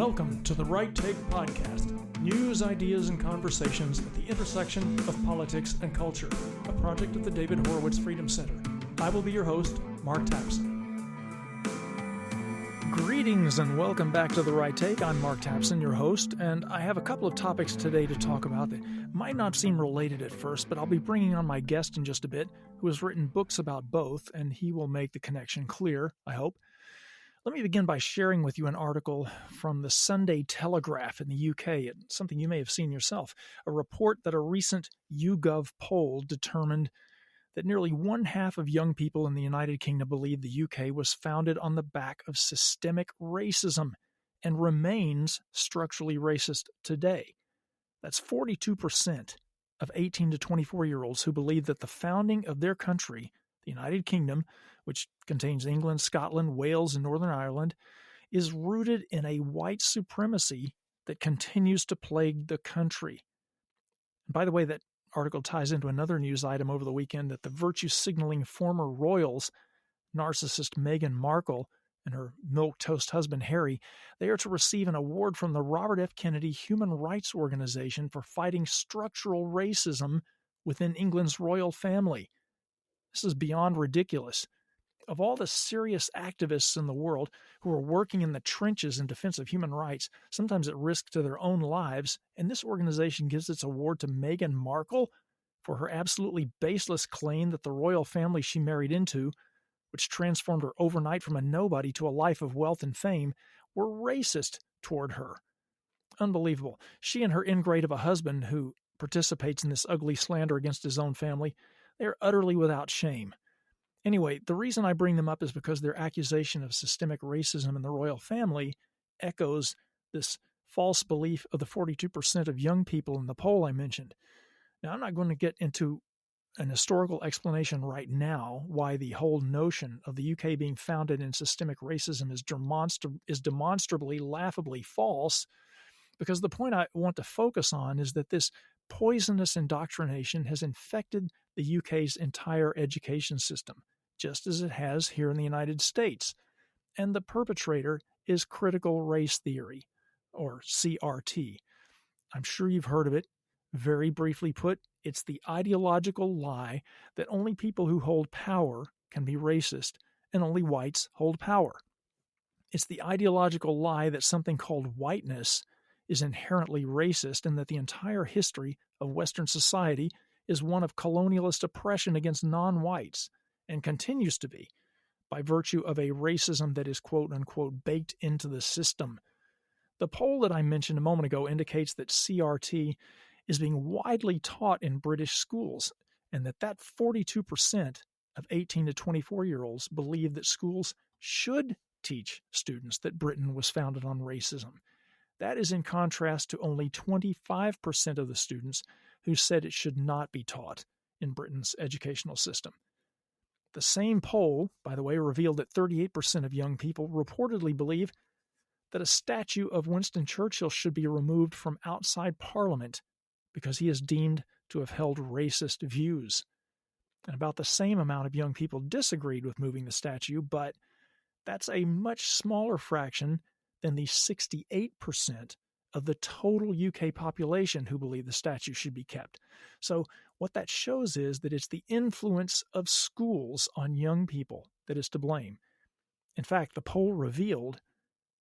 Welcome to the Right Take Podcast, news, ideas, and conversations at the intersection of politics and culture, a project of the David Horowitz Freedom Center. I will be your host, Mark Tapson. Greetings and welcome back to the Right Take. I'm Mark Tapson, your host, and I have a couple of topics today to talk about that might not seem related at first, but I'll be bringing on my guest in just a bit, who has written books about both, and he will make the connection clear, I hope. Let me begin by sharing with you an article from the Sunday Telegraph in the UK, something you may have seen yourself, a report that a recent YouGov poll determined that nearly one half of young people in the United Kingdom believe the UK was founded on the back of systemic racism and remains structurally racist today. That's 42% of 18 to 24-year-olds who believe that the founding of their country, the United Kingdom, which contains England, Scotland, Wales, and Northern Ireland, is rooted in a white supremacy that continues to plague the country. And by the way, that article ties into another news item over the weekend that the virtue-signaling former royals, narcissist Meghan Markle and her milquetoast husband Harry, they are to receive an award from the Robert F. Kennedy Human Rights Organization for fighting structural racism within England's royal family. This is beyond ridiculous. Of all the serious activists in the world who are working in the trenches in defense of human rights, sometimes at risk to their own lives, and this organization gives its award to Meghan Markle for her absolutely baseless claim that the royal family she married into, which transformed her overnight from a nobody to a life of wealth and fame, were racist toward her. Unbelievable. She and her ingrate of a husband who participates in this ugly slander against his own family, they are utterly without shame. Anyway, the reason I bring them up is because their accusation of systemic racism in the royal family echoes this false belief of the 42% of young people in the poll I mentioned. Now, I'm not going to get into an historical explanation right now why the whole notion of the UK being founded in systemic racism is demonstrably, laughably false, because the point I want to focus on is that this poisonous indoctrination has infected the UK's entire education system, just as it has here in the United States. And the perpetrator is critical race theory, or CRT. I'm sure you've heard of it. Very briefly put, it's the ideological lie that only people who hold power can be racist and only whites hold power. It's the ideological lie that something called whiteness is inherently racist and that the entire history of Western society is one of colonialist oppression against non-whites and continues to be by virtue of a racism that is quote-unquote baked into the system. The poll that I mentioned a moment ago indicates that CRT is being widely taught in British schools and that 42% of 18 to 24-year-olds believe that schools should teach students that Britain was founded on racism. That is in contrast to only 25% of the students who said it should not be taught in Britain's educational system. The same poll, by the way, revealed that 38% of young people reportedly believe that a statue of Winston Churchill should be removed from outside Parliament because he is deemed to have held racist views. And about the same amount of young people disagreed with moving the statue, but that's a much smaller fraction than the 68% of the total UK population who believe the statue should be kept. So what that shows is that it's the influence of schools on young people that is to blame. In fact, the poll revealed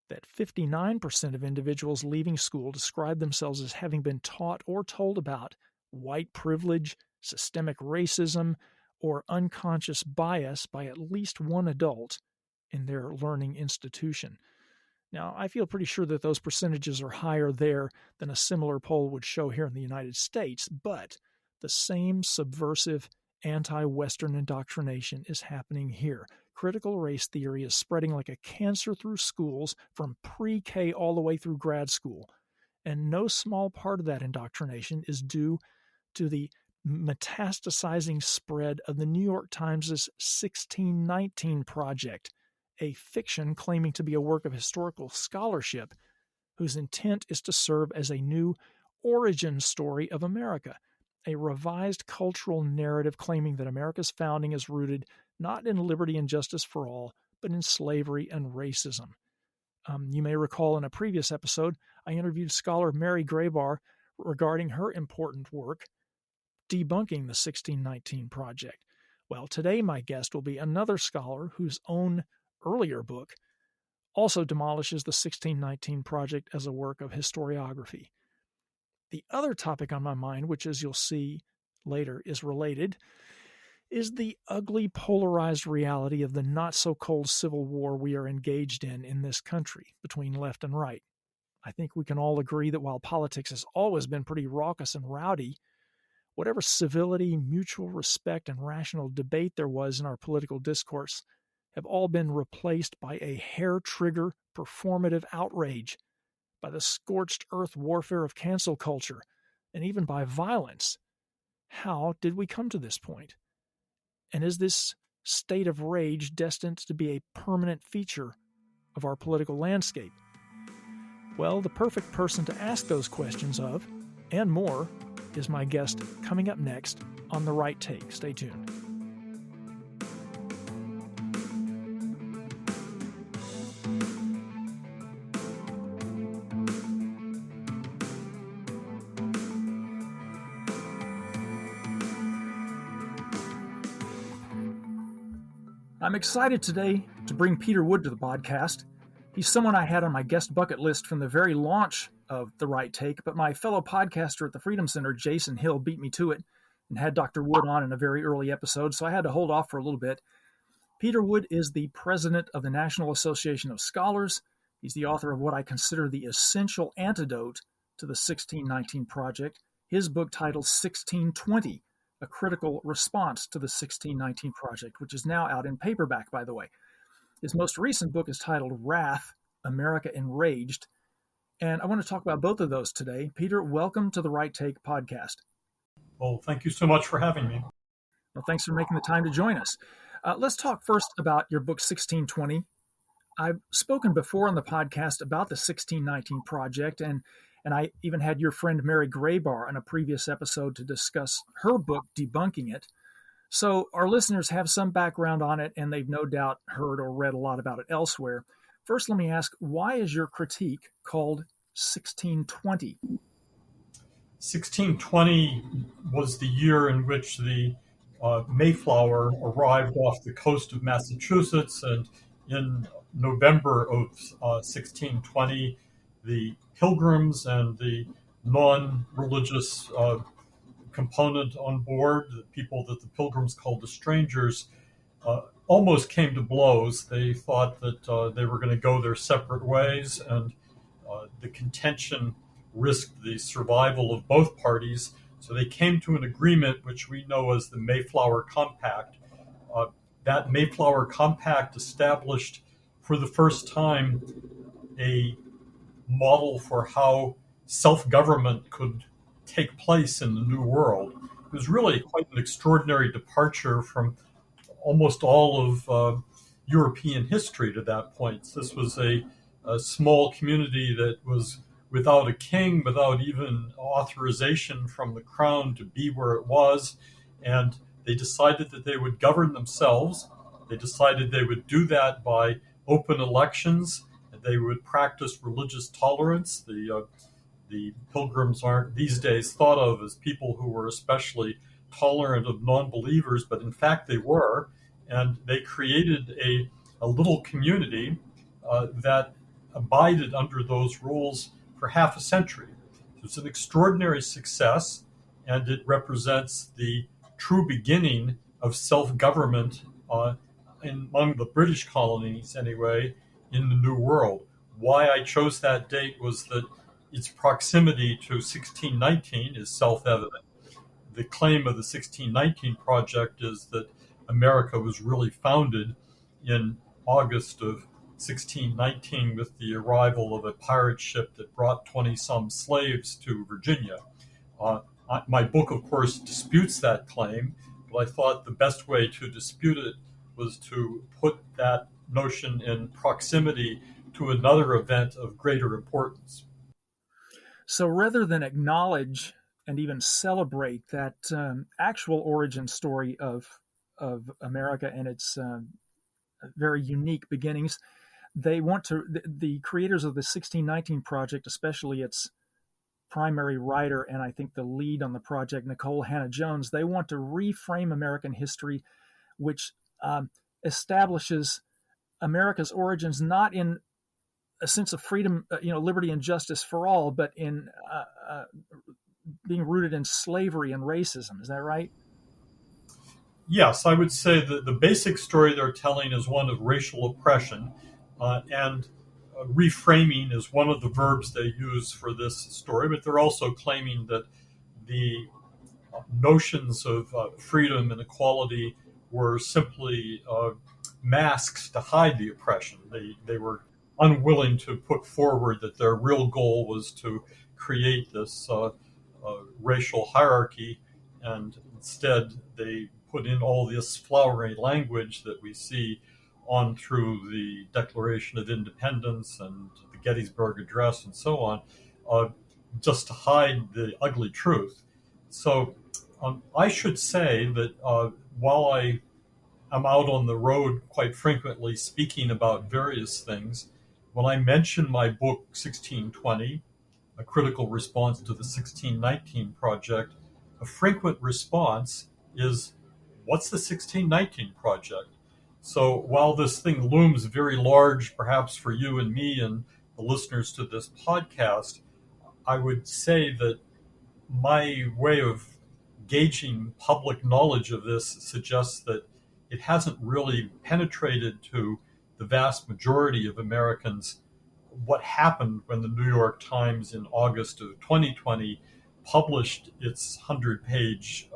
that 59% of individuals leaving school describe themselves as having been taught or told about white privilege, systemic racism, or unconscious bias by at least one adult in their learning institution. Now, I feel pretty sure that those percentages are higher there than a similar poll would show here in the United States, but the same subversive anti-Western indoctrination is happening here. Critical race theory is spreading like a cancer through schools from pre-K all the way through grad school, and no small part of that indoctrination is due to the metastasizing spread of the New York Times' 1619 Project, a fiction claiming to be a work of historical scholarship whose intent is to serve as a new origin story of America, a revised cultural narrative claiming that America's founding is rooted not in liberty and justice for all, but in slavery and racism. You may recall in a previous episode, I interviewed scholar Mary Graybar regarding her important work debunking the 1619 Project. Well, today my guest will be another scholar whose own earlier book also demolishes the 1619 Project as a work of historiography. The other topic on my mind, which as you'll see later is related, is the ugly polarized reality of the not-so-cold civil war we are engaged in this country between left and right. I think we can all agree that while politics has always been pretty raucous and rowdy, whatever civility, mutual respect, and rational debate there was in our political discourse have all been replaced by a hair-trigger performative outrage, by the scorched earth warfare of cancel culture, and even by violence. How did we come to this point? And is this state of rage destined to be a permanent feature of our political landscape? Well, the perfect person to ask those questions of, and more, is my guest coming up next on The Right Take. Stay tuned. I'm excited today to bring Peter Wood to the podcast. He's someone I had on my guest bucket list from the very launch of The Right Take, but my fellow podcaster at the Freedom Center, Jason Hill, beat me to it and had Dr. Wood on in a very early episode, so I had to hold off for a little bit. Peter Wood is the president of the National Association of Scholars. He's the author of what I consider the essential antidote to the 1619 Project, his book titled 1620, A Critical Response to the 1619 Project, which is now out in paperback, by the way. His most recent book is titled Wrath, America Enraged, and I want to talk about both of those today. Peter, welcome to the Right Take podcast. Well, thank you so much for having me. Well, thanks for making the time to join us. Let's talk first about your book, 1620. I've spoken before on the podcast about the 1619 Project, and I even had your friend Mary Graybar on a previous episode to discuss her book, Debunking It. So our listeners have some background on it, and they've no doubt heard or read a lot about it elsewhere. First, let me ask, why is your critique called 1620? 1620 was the year in which the Mayflower arrived off the coast of Massachusetts, and in November of 1620, the Pilgrims and the non-religious component on board, the people that the Pilgrims called the strangers, almost came to blows. They thought that they were going to go their separate ways, and the contention risked the survival of both parties. So they came to an agreement, which we know as the Mayflower Compact. That Mayflower Compact established for the first time a model for how self-government could take place in the New World. It was really quite an extraordinary departure from almost all of European history to that point. This was a small community that was without a king, without even authorization from the crown to be where it was, and they decided that they would govern themselves. They decided they would do that by open elections, and they would practice religious tolerance. The Pilgrims aren't these days thought of as people who were especially tolerant of non-believers, but in fact they were, and they created a little community that abided under those rules for half a century. It's an extraordinary success, and it represents the true beginning of self-government among the British colonies, anyway, in the New World. Why I chose that date was that its proximity to 1619 is self-evident. The claim of the 1619 Project is that America was really founded in August of 1619 with the arrival of a pirate ship that brought 20-some slaves to Virginia. My book, of course, disputes that claim, but I thought the best way to dispute it was to put that notion in proximity to another event of greater importance. So rather than acknowledge and even celebrate that actual origin story of America and its very unique beginnings, they want to, the creators of the 1619 Project, especially its primary writer and I think the lead on the project, Nicole Hannah-Jones, they want to reframe American history, which establishes America's origins not in a sense of freedom, liberty and justice for all, but in being rooted in slavery and racism. Is that right? Yes, I would say that the basic story they're telling is one of racial oppression, and reframing is one of the verbs they use for this story, but they're also claiming that the notions of freedom and equality were simply masks to hide the oppression. They were unwilling to put forward that their real goal was to create this racial hierarchy, and instead they put in all this flowery language that we see on through the Declaration of Independence and the Gettysburg Address and so on, just to hide the ugly truth. So I should say that while I am out on the road quite frequently speaking about various things, when I mention my book 1620, A Critical Response to the 1619 Project, a frequent response is, what's the 1619 Project? So while this thing looms very large, perhaps for you and me and the listeners to this podcast, I would say that my way of gauging public knowledge of this suggests that it hasn't really penetrated to the vast majority of Americans what happened when the New York Times in August of 2020 published its 100-page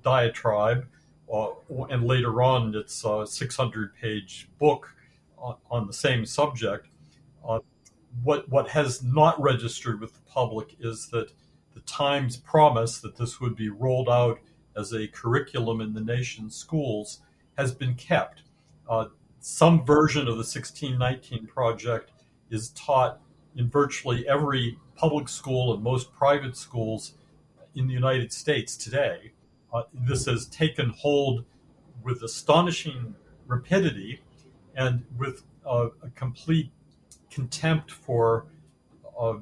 diatribe, and later on its 600-page book on the same subject. Uh, what has not registered with the public is that the Times promise that this would be rolled out as a curriculum in the nation's schools has been kept. Some version of the 1619 Project is taught in virtually every public school and most private schools in the United States today. This has taken hold with astonishing rapidity and with a complete contempt for uh,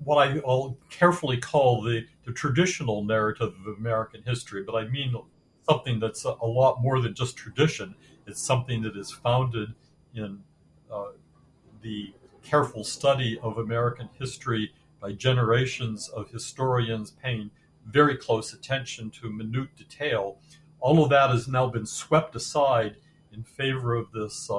what I'll carefully call the traditional narrative of American history, but I mean something that's a lot more than just tradition. It's something that is founded in the careful study of American history by generations of historians paying very close attention to minute detail. All of that has now been swept aside in favor of this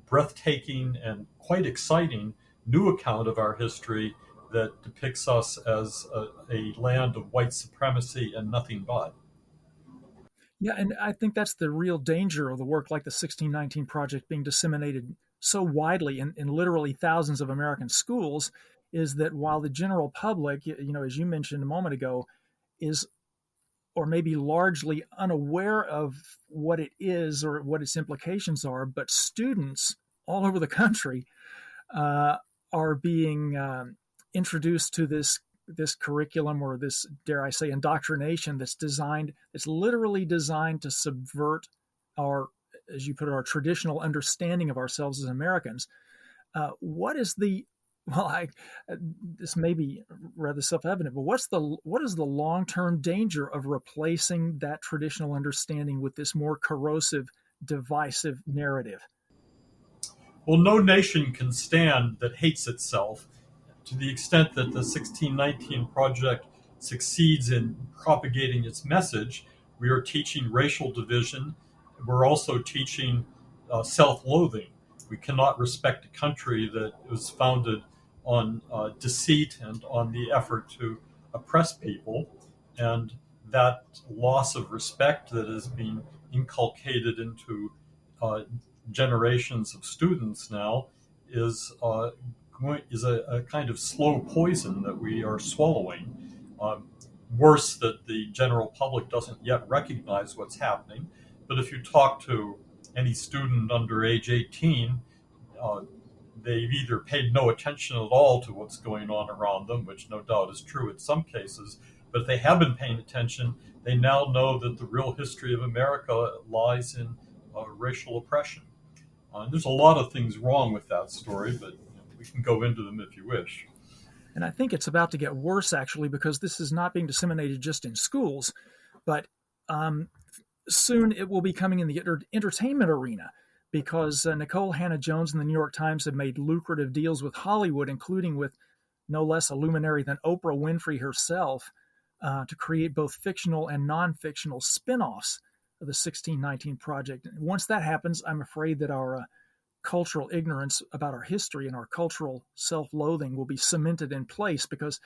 breathtaking and quite exciting new account of our history that depicts us as a land of white supremacy and nothing but. Yeah, and I think that's the real danger of the work like the 1619 Project being disseminated so widely in literally thousands of American schools, is that while the general public, as you mentioned a moment ago, is or maybe largely unaware of what it is or what its implications are, but students all over the country uh, are being introduced to this curriculum, or this, dare I say, indoctrination it's literally designed to subvert our, as you put it, our traditional understanding of ourselves as Americans. What is the well, this may be rather self-evident, but what is the long-term danger of replacing that traditional understanding with this more corrosive, divisive narrative? Well, no nation can stand that hates itself. To the extent that the 1619 Project succeeds in propagating its message, we are teaching racial division. We're also teaching self loathing. We cannot respect a country that was founded on deceit and on the effort to oppress people. And that loss of respect that is being inculcated into uh, generations of students now is a kind of slow poison that we are swallowing. Um, Worse, that the general public doesn't yet recognize what's happening. But if you talk to any student under age 18, uh, they've either paid no attention at all to what's going on around them, which no doubt is true in some cases, but if they have been paying attention, they now know that the real history of America lies in racial oppression. There's a lot of things wrong with that story, but we can go into them if you wish. And I think it's about to get worse, actually, because this is not being disseminated just in schools, but um, soon it will be coming in the entertainment arena because Nicole Hannah-Jones and the New York Times have made lucrative deals with Hollywood, including with no less a luminary than Oprah Winfrey herself, to create both fictional and non-fictional spin-offs of the 1619 Project. And once that happens, I'm afraid that our cultural ignorance about our history and our cultural self-loathing will be cemented in place because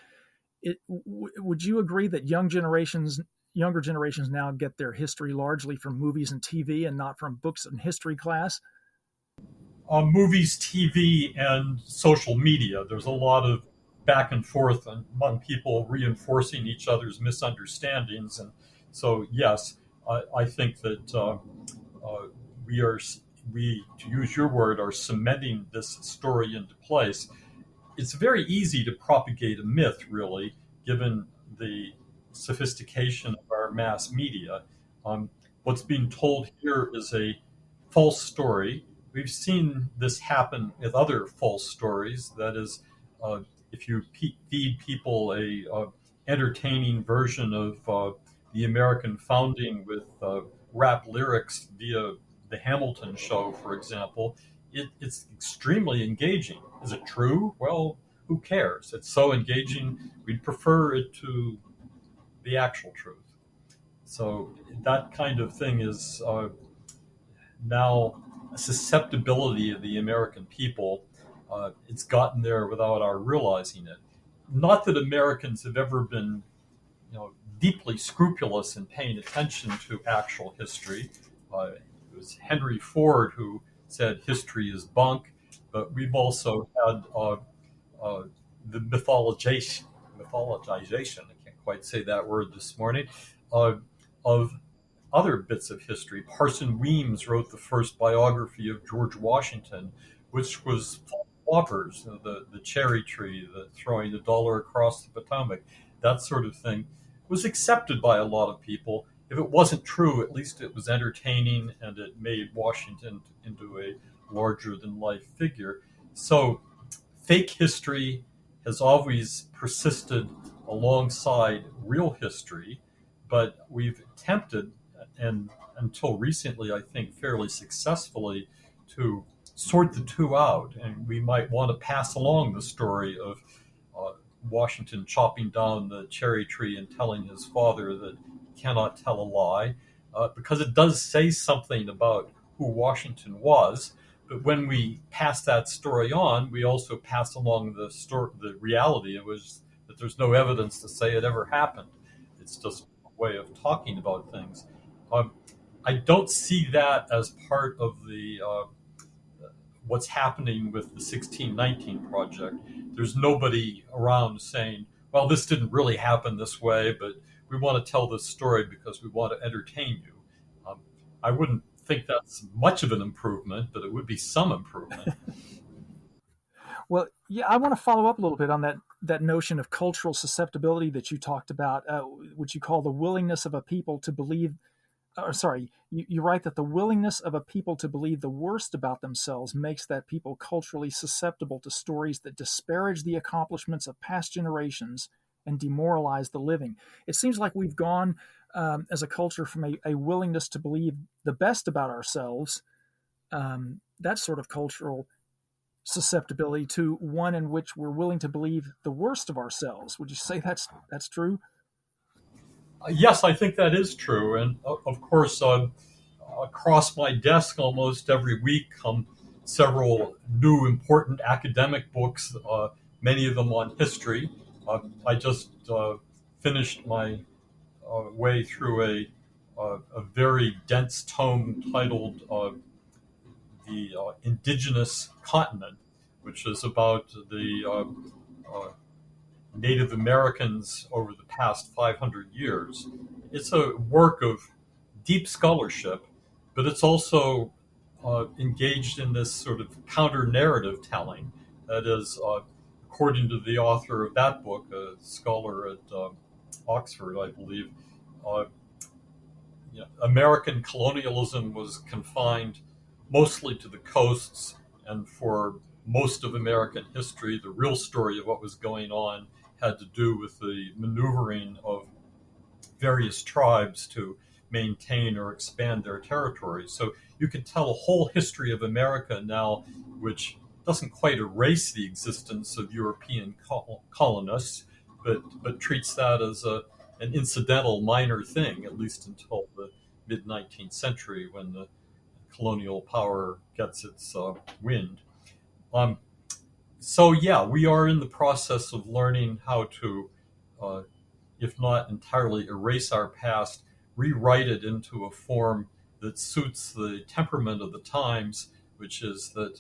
would you agree that younger generations now get their history largely from movies and TV and not from books and history class? Movies, TV, and social media. There's a lot of back and forth among people reinforcing each other's misunderstandings. And so, yes, I think that we are, to use your word, are cementing this story into place. It's very easy to propagate a myth, really, given the sophistication of our mass media. Um, what's being told here is a false story. We've seen this happen with other false stories. That is, uh, if you feed people a entertaining version of the American founding with rap lyrics via the Hamilton show, for example, it's extremely engaging. Is it true? Well, who cares? It's so engaging. We'd prefer it to the actual truth. So that kind of thing is now a susceptibility of the American people. It's gotten there without our realizing it. Not that Americans have ever been, deeply scrupulous in paying attention to actual history. It was Henry Ford who said history is bunk, but we've also had the mythologization, I can't quite say that word this morning, uh, of other bits of history. Parson Weems wrote the first biography of George Washington, which was full of whoppers, the cherry tree, the throwing the dollar across the Potomac, that sort of thing, was accepted by a lot of people. If it wasn't true, at least it was entertaining and it made Washington into a larger than life figure. So fake history has always persisted alongside real history, but we've attempted, and until recently, I think fairly successfully, to sort the two out. And we might want to pass along the story of Washington chopping down the cherry tree and telling his father that he cannot tell a lie, because it does say something about who Washington was. But when we pass that story on, we also pass along the reality. It was that there's no evidence to say it ever happened. It's just a way of talking about things. Um, I don't see that as part of the what's happening with the 1619 project. There's nobody around saying, well, this didn't really happen this way, but we want to tell this story because we want to entertain you. I wouldn't think that's much of an improvement, but it would be some improvement. Well, yeah, I want to follow up a little bit on that notion of cultural susceptibility that you talked about, which you call the willingness of a people to believe. Or sorry, you write that the willingness of a people to believe the worst about themselves makes that people culturally susceptible to stories that disparage the accomplishments of past generations and demoralize the living. It seems like we've gone as a culture from a willingness to believe the best about ourselves, that sort of cultural susceptibility, to one in which we're willing to believe the worst of ourselves. Would you say that's true? Yes, I think that is true. And of course, across my desk almost every week come several new important academic books, many of them on history. I just finished my way through a very dense tome titled The Indigenous Continent, which is about the Native Americans over the past 500 years. It's a work of deep scholarship, but it's also engaged in this sort of counter narrative telling. That is, according to the author of that book, a scholar at Oxford, I believe, American colonialism was confined mostly to the coasts. And for most of American history, the real story of what was going on had to do with the maneuvering of various tribes to maintain or expand their territories. So you can tell a whole history of America now, which doesn't quite erase the existence of European colonists, but treats that as an incidental minor thing, at least until the mid 19th century when the colonial power gets its wind. Um, so, yeah, we are in the process of learning how to uh, if not entirely erase our past, rewrite it into a form that suits the temperament of the times, which is that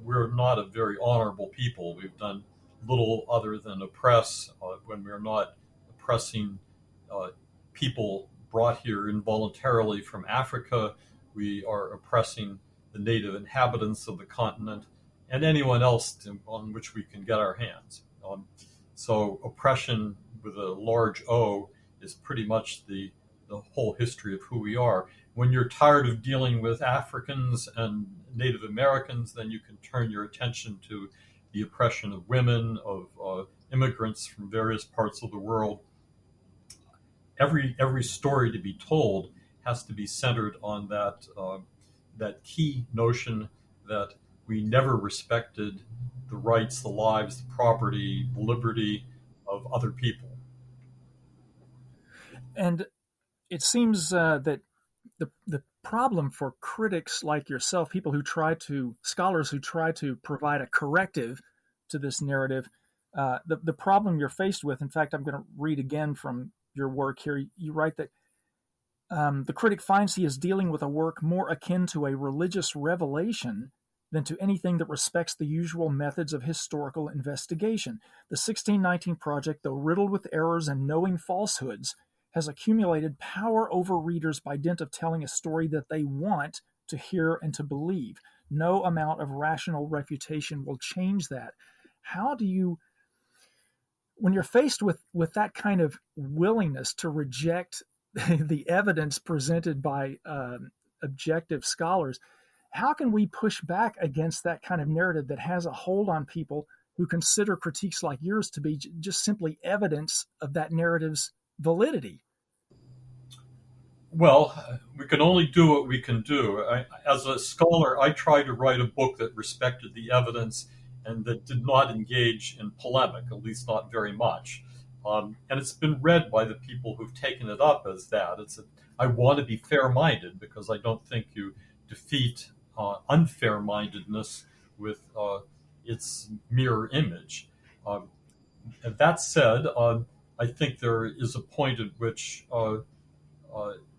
we're not a very honorable people. We've done little other than oppress when we're not oppressing uh, people brought here involuntarily from Africa. We are oppressing the native inhabitants of the continent and anyone else on which we can get our hands. So oppression with a large O is pretty much the whole history of who we are. When you're tired of dealing with Africans and Native Americans, then you can turn your attention to the oppression of women, of immigrants from various parts of the world. Every story to be told has to be centered on that key notion that we never respected the rights, the lives, the property, the liberty of other people. And it seems that the problem for critics like yourself, people who try to, scholars who try to provide a corrective to this narrative, the problem you're faced with, in fact, I'm going to read again from your work here. You write that the critic finds he is dealing with a work more akin to a religious revelation than to anything that respects the usual methods of historical investigation. The 1619 Project, though riddled with errors and knowing falsehoods, has accumulated power over readers by dint of telling a story that they want to hear and to believe. No amount of rational refutation will change that. How do you, when you're faced with that kind of willingness to reject the evidence presented by objective scholars, how can we push back against that kind of narrative that has a hold on people who consider critiques like yours to be just simply evidence of that narrative's validity? Well, we can only do what we can do. As a scholar, I tried to write a book that respected the evidence and that did not engage in polemic, at least not very much. And it's been read by the people who've taken it up as that. I want to be fair-minded because I don't think you defeat unfair-mindedness with its mirror image. Um, and that said, I think there is a point at which uh,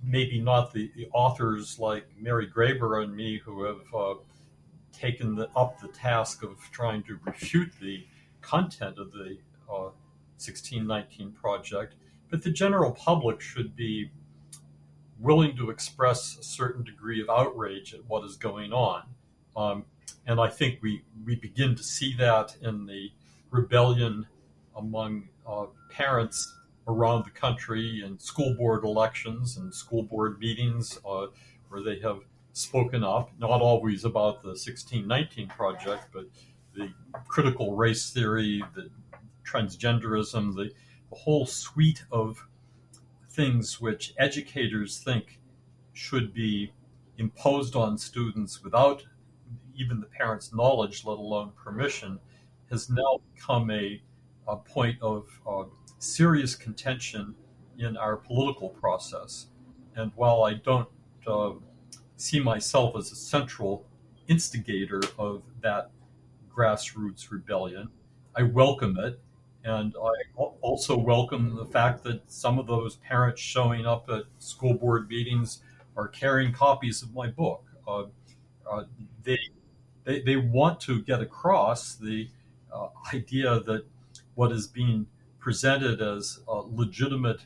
maybe not the authors like Mary Graeber and me who have taken up the task of trying to refute the content of the 1619 Project, but the general public should be willing to express a certain degree of outrage at what is going on. Um, and I think we begin to see that in the rebellion among parents around the country in school board elections and school board meetings where they have spoken up, not always about the 1619 Project, but the critical race theory, the transgenderism, the whole suite of things which educators think should be imposed on students without even the parents' knowledge, let alone permission, has now become a point of serious contention in our political process. And while I don't uh, see myself as a central instigator of that grassroots rebellion. I welcome it. And I also welcome the fact that some of those parents showing up at school board meetings are carrying copies of my book. Uh, they, they want to get across the idea that what is being presented as a legitimate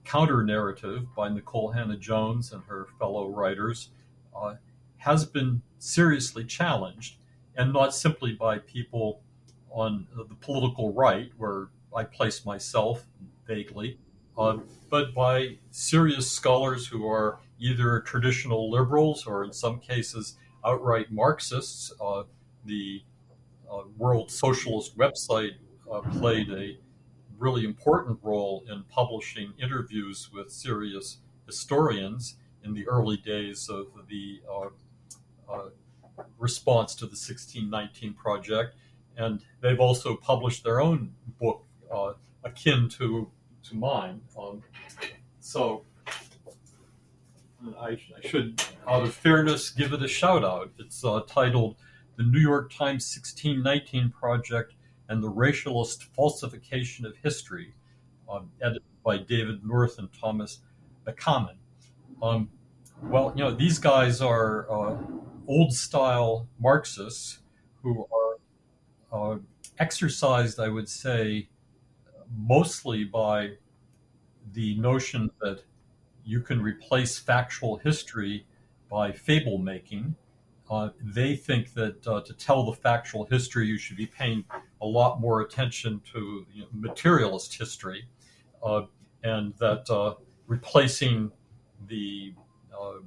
counter narrative by Nicole Hannah Jones and her fellow writers uh, has been seriously challenged, and not simply by people on the political right, where I place myself vaguely, uh, but by serious scholars who are either traditional liberals or in some cases outright Marxists. The World Socialist website played a really important role in publishing interviews with serious historians in the early days of the response to the 1619 Project. And they've also published their own book akin to mine. So I should, out of fairness, give it a shout out. It's titled The New York Times 1619 Project and the Racialist Falsification of History, edited by David North and Thomas Bakaman. Well, these guys are old style Marxists who are exercised, I would say, mostly by the notion that you can replace factual history by fable making. They think that to tell the factual history, you should be paying a lot more attention to materialist history, and that replacing the uh,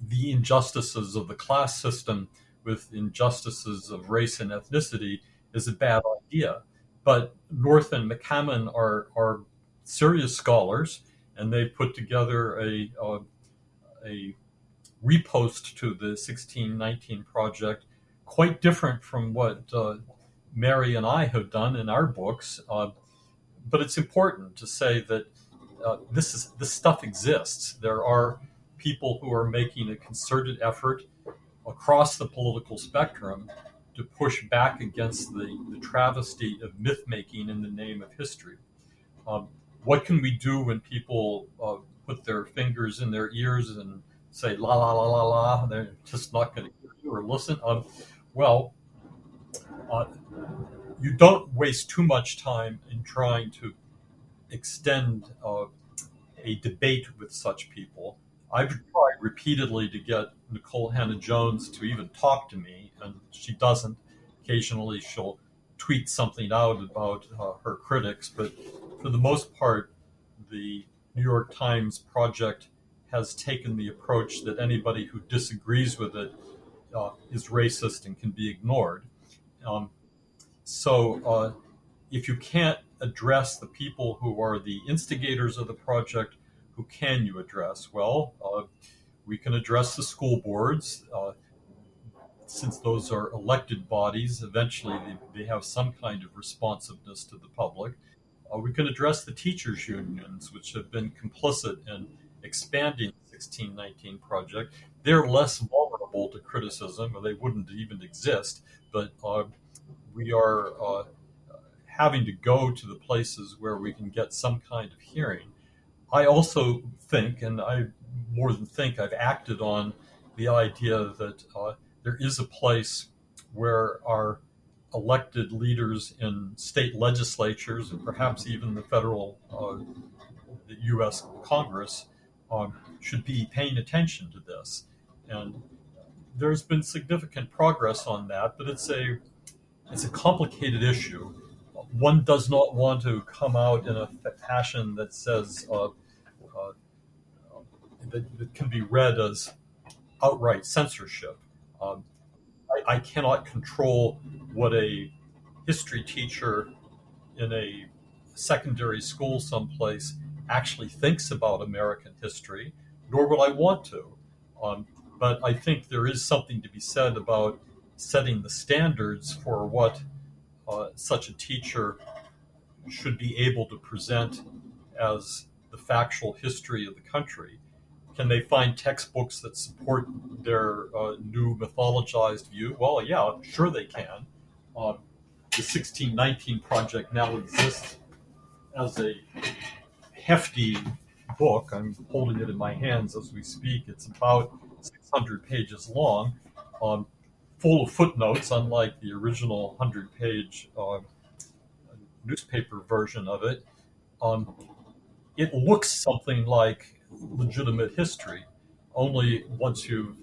the injustices of the class system with injustices of race and ethnicity is a bad idea. But North and McCammon are serious scholars, and they put together a repost to the 1619 Project, quite different from what Mary and I have done in our books. But it's important to say that this stuff exists. There are people who are making a concerted effort across the political spectrum to push back against the travesty of myth making in the name of history. Um, what can we do when people put their fingers in their ears and say la la la la la? They're just not going to hear you or listen. Well, uh, you don't waste too much time in trying to extend a debate with such people. I've tried repeatedly to get Nicole Hannah-Jones to even talk to me, and she doesn't. Occasionally, she'll tweet something out about her critics, but for the most part, the New York Times Project has taken the approach that anybody who disagrees with it is racist and can be ignored. Um, so, if you can't address the people who are the instigators of the project, who can you address? Well, we can address the school boards. Since those are elected bodies, eventually they have some kind of responsiveness to the public. We can address the teachers' unions, which have been complicit in expanding the 1619 Project. They're less vulnerable to criticism, or they wouldn't even exist, but we are having to go to the places where we can get some kind of hearing. I also think, and I more than think, I've acted on the idea that there is a place where our elected leaders in state legislatures and perhaps even the federal, the U.S. Congress, should be paying attention to this. And there's been significant progress on that, but it's a complicated issue. One does not want to come out in a fashion that says that can be read as outright censorship. Um, I cannot control what a history teacher in a secondary school someplace actually thinks about American history, nor would I want to. But I think there is something to be said about setting the standards for what such a teacher should be able to present as the factual history of the country. Can they find textbooks that support their new mythologized view? Well, yeah, sure they can. The 1619 Project now exists as a hefty book. I'm holding it in my hands as we speak. It's about 600 pages long, full of footnotes, unlike the original 100-page newspaper version of it. It looks something like legitimate history. Only once you've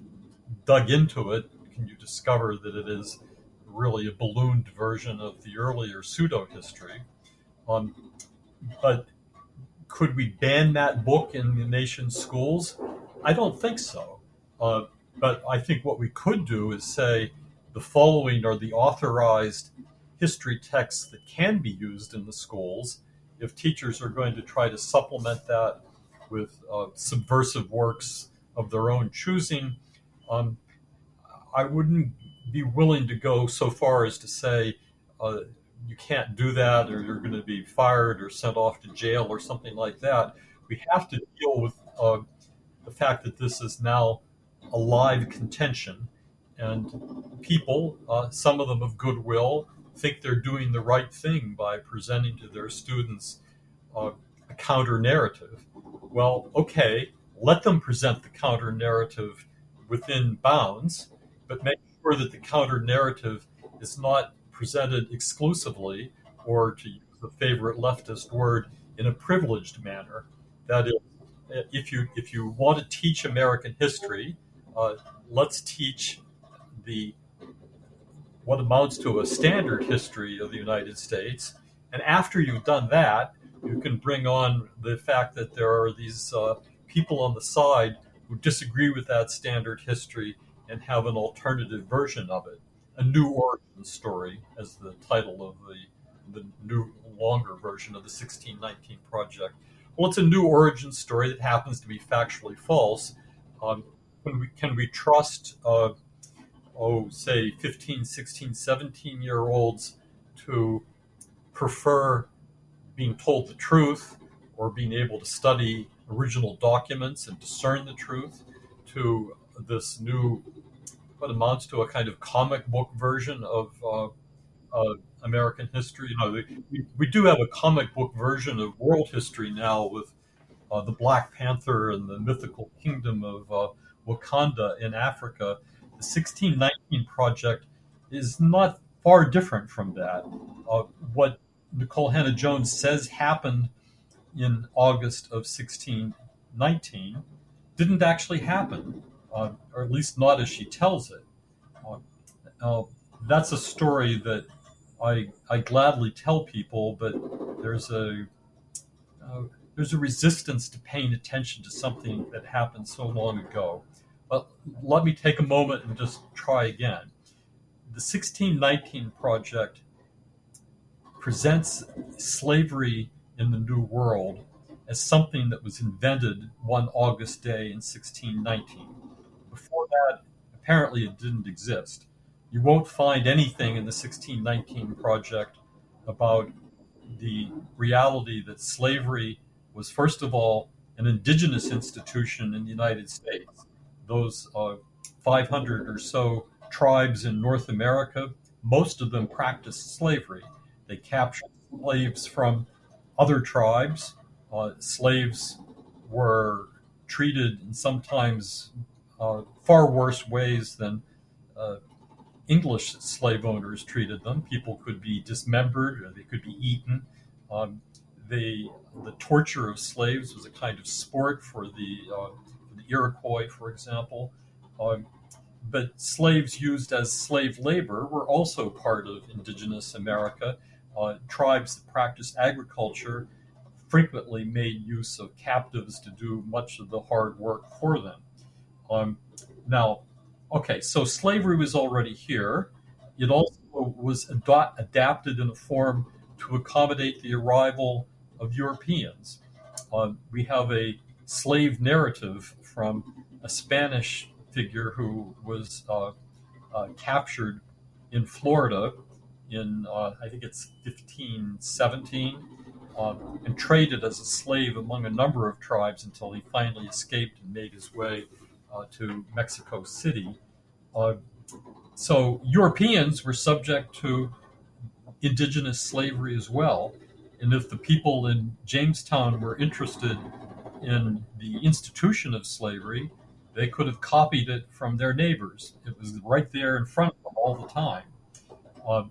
dug into it can you discover that it is really a ballooned version of the earlier pseudo history. But Could we ban that book in the nation's schools? I don't think so. Uh, but I think what we could do is say the following are the authorized history texts that can be used in the schools. If teachers are going to try to supplement that with subversive works of their own choosing, um, I wouldn't be willing to go so far as to say uh, you can't do that or you're going to be fired or sent off to jail or something like that. We have to deal with the fact that this is now a live contention, and people, some of them of goodwill, think they're doing the right thing by presenting to their students a counter narrative. Well, okay, let them present the counter narrative within bounds, but make sure that the counter narrative is not presented exclusively, or to use a favorite leftist word, in a privileged manner. That is, if you want to teach American history, uh, let's teach the what amounts to a standard history of the United States. And after you've done that, you can bring on the fact that there are these people on the side who disagree with that standard history and have an alternative version of it. A new origin story, as the title of the new longer version of the 1619 project. Well, it's a new origin story that happens to be factually false. Can we trust say 15, 16, 17-year olds to prefer being told the truth or being able to study original documents and discern the truth to this new, what amounts to a kind of comic book version of American history? We do have a comic book version of world history now with the Black Panther and the mythical kingdom of Wakanda in Africa. The 1619 project is not far different from that. What Nicole Hannah Jones says happened in August of 1619 didn't actually happen, or at least not as she tells it. Uh, uh, that's a story that I gladly tell people, but there's a uh, there's a resistance to paying attention to something that happened so long ago. But let me take a moment and just try again. The 1619 Project presents slavery in the New World as something that was invented one August day in 1619. Before that, apparently it didn't exist. You won't find anything in the 1619 Project about the reality that slavery was, first of all, an indigenous institution in the United States. Those 500 or so tribes in North America, most of them practiced slavery. They captured slaves from other tribes. Slaves were treated in sometimes far worse ways than uh, English slave owners treated them. People could be dismembered, or they could be eaten. Um, the torture of slaves was a kind of sport for the Iroquois, for example. Um, but slaves used as slave labor were also part of indigenous America. Tribes that practiced agriculture frequently made use of captives to do much of the hard work for them. Um, Now, okay, so slavery was already here. It also was adapted in a form to accommodate the arrival of Europeans. We have a slave narrative from a Spanish figure who was captured in Florida in, I think it's 1517, and traded as a slave among a number of tribes until he finally escaped and made his way to Mexico City. Uh, so Europeans were subject to indigenous slavery as well. And if the people in Jamestown were interested in the institution of slavery, they could have copied it from their neighbors. It was right there in front of them all the time. Uh,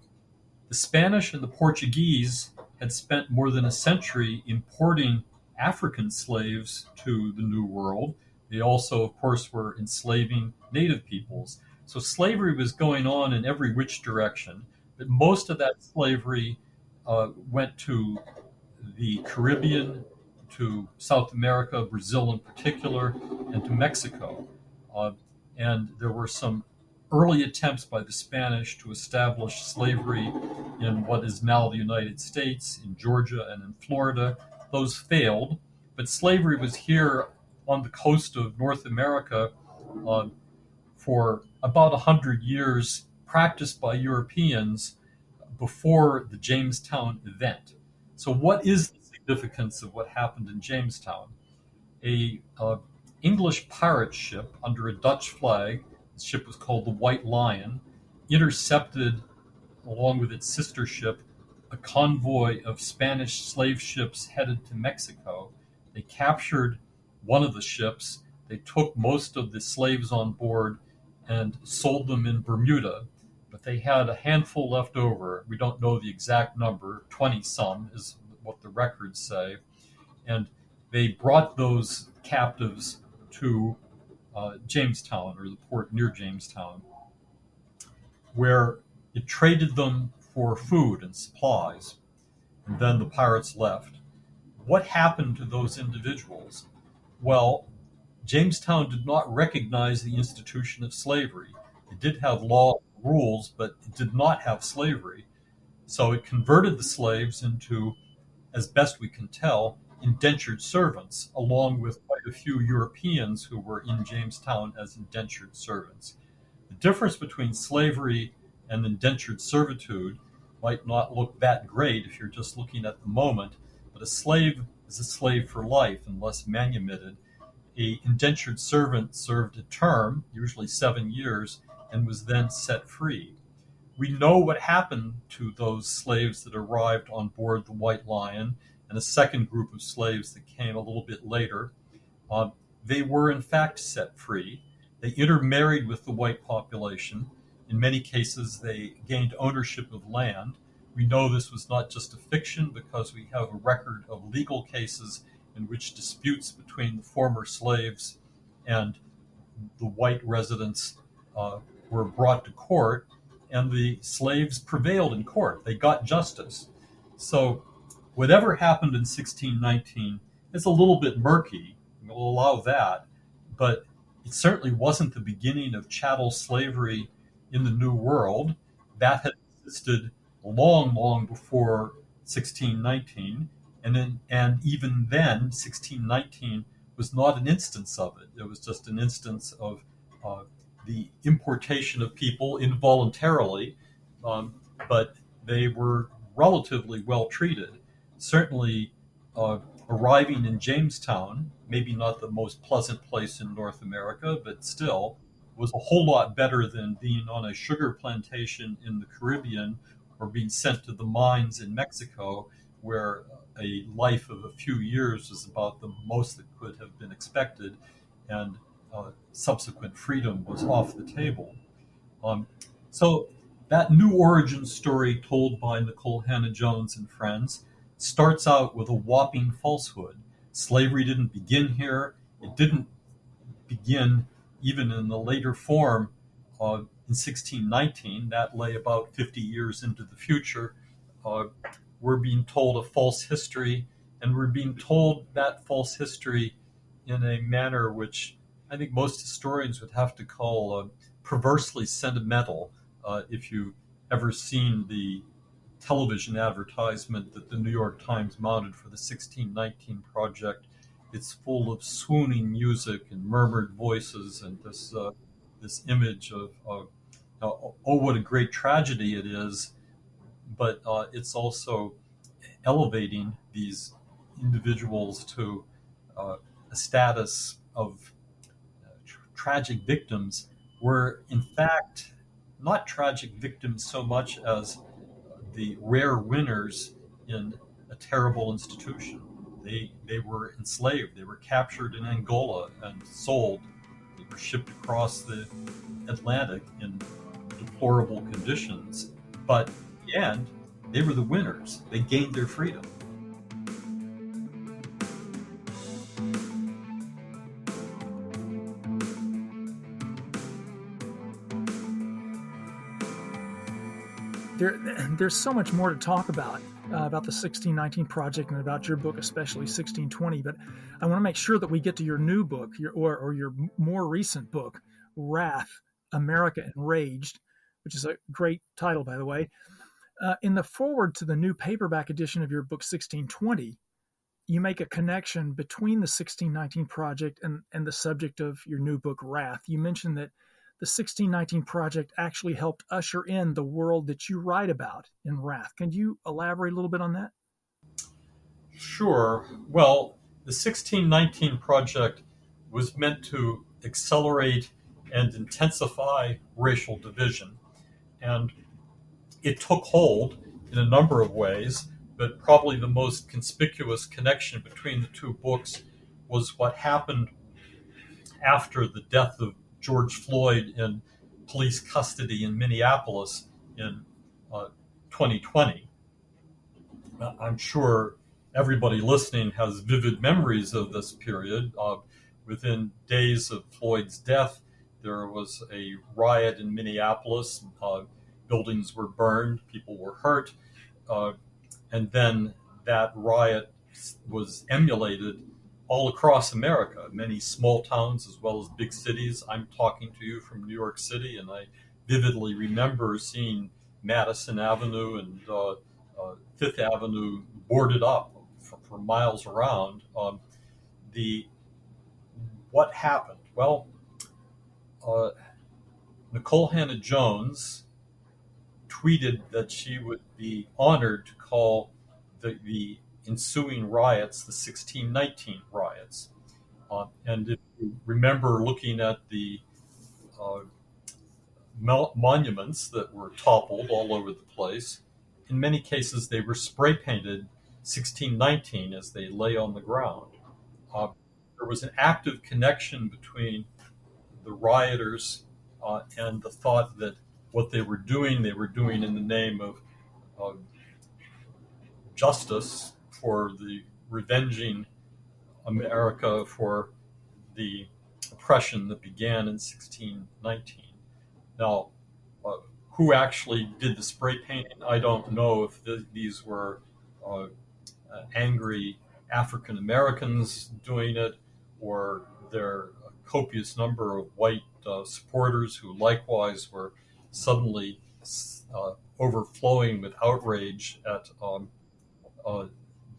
the Spanish and the Portuguese had spent more than a century importing African slaves to the New World. They also, of course, were enslaving native peoples. So slavery was going on in every which direction, but most of that slavery went to the Caribbean, to South America, Brazil in particular, and to Mexico. And there were some early attempts by the Spanish to establish slavery in what is now the United States, in Georgia and in Florida. Those failed, but slavery was here on the coast of North America for about 100 years, practiced by Europeans before the Jamestown event. So what is the significance of what happened in Jamestown? A English pirate ship under a Dutch flag, the ship was called the White Lion, intercepted, along with its sister ship, a convoy of Spanish slave ships headed to Mexico. They captured one of the ships. They took most of the slaves on board and sold them in Bermuda. But they had a handful left over. We don't know the exact number, 20 some is what the records say. And they brought those captives to Jamestown, or the port near Jamestown, where it traded them for food and supplies. And then the pirates left. What happened to those individuals? Well, Jamestown did not recognize the institution of slavery. It did have law and rules, but it did not have slavery. So it converted the slaves into, as best we can tell, indentured servants, along with quite a few Europeans who were in Jamestown as indentured servants. The difference between slavery and indentured servitude might not look that great if you're just looking at the moment, but a slave is a slave for life unless manumitted. A indentured servant served a term, usually 7 years, and was then set free. We know what happened to those slaves that arrived on board the White Lion and a second group of slaves that came a little bit later. They were in fact set free. They intermarried with the white population. In many cases, they gained ownership of land. We know this was not just a fiction because we have a record of legal cases in which disputes between the former slaves and the white residents were brought to court, and the slaves prevailed in court. They got justice. So whatever happened in 1619 is a little bit murky. We'll allow that, but it certainly wasn't the beginning of chattel slavery in the New World. That had existed long, long before 1619, and even then, 1619 was not an instance of it. It was just an instance of the importation of people involuntarily, but they were relatively well treated. Certainly, arriving in Jamestown, maybe not the most pleasant place in North America, but still was a whole lot better than being on a sugar plantation in the Caribbean or being sent to the mines in Mexico, where a life of a few years was about the most that could have been expected, and subsequent freedom was off the table. So that new origin story told by Nicole Hannah-Jones and friends starts out with a whopping falsehood. Slavery didn't begin here. It didn't begin even in the later form in 1619. That lay about 50 years into the future. We're being told a false history, and we're being told that false history in a manner which I think most historians would have to call perversely sentimental. If you've ever seen the television advertisement that the New York Times mounted for the 1619 project, it's full of swooning music and murmured voices and this image of oh, what a great tragedy it is, but it's also elevating these individuals to a status of tragic victims, were in fact not tragic victims so much as the rare winners in a terrible institution. They were enslaved. They were captured in Angola and sold. They were shipped across the Atlantic in deplorable conditions. But in the end, they were the winners. They gained their freedom. There's so much more to talk about. about the 1619 Project and about your book, especially 1620. But I want to make sure that we get to your new book, or your more recent book, Wrath, America Enraged, which is a great title, by the way. In the foreword to the new paperback edition of your book, 1620, you make a connection between the 1619 Project and the subject of your new book, Wrath. You mentioned that the 1619 Project actually helped usher in the world that you write about in Wrath. Can you elaborate a little bit on that? Sure. Well, the 1619 Project was meant to accelerate and intensify racial division. And it took hold in a number of ways, but probably the most conspicuous connection between the two books was what happened after the death of George Floyd in police custody in Minneapolis in 2020. I'm sure everybody listening has vivid memories of this period. Within days of Floyd's death, there was a riot in Minneapolis. Buildings were burned, people were hurt, uh, and then that riot was emulated all across America, many small towns as well as big cities. I'm talking to you from New York City, and I vividly remember seeing Madison Avenue and Fifth Avenue boarded up for miles around. The What happened? Well, uh, Nicole Hannah Jones tweeted that she would be honored to call the ensuing riots the 1619 riots. And if you remember looking at the uh, monuments that were toppled all over the place, in many cases they were spray painted 1619 as they lay on the ground. Uh, there was an active connection between the rioters and the thought that what they were doing in the name of justice for the revenging America for the oppression that began in 1619. Now, who actually did the spray painting? I don't know if these were angry African Americans doing it, or their copious number of white supporters who likewise were suddenly overflowing with outrage at uh,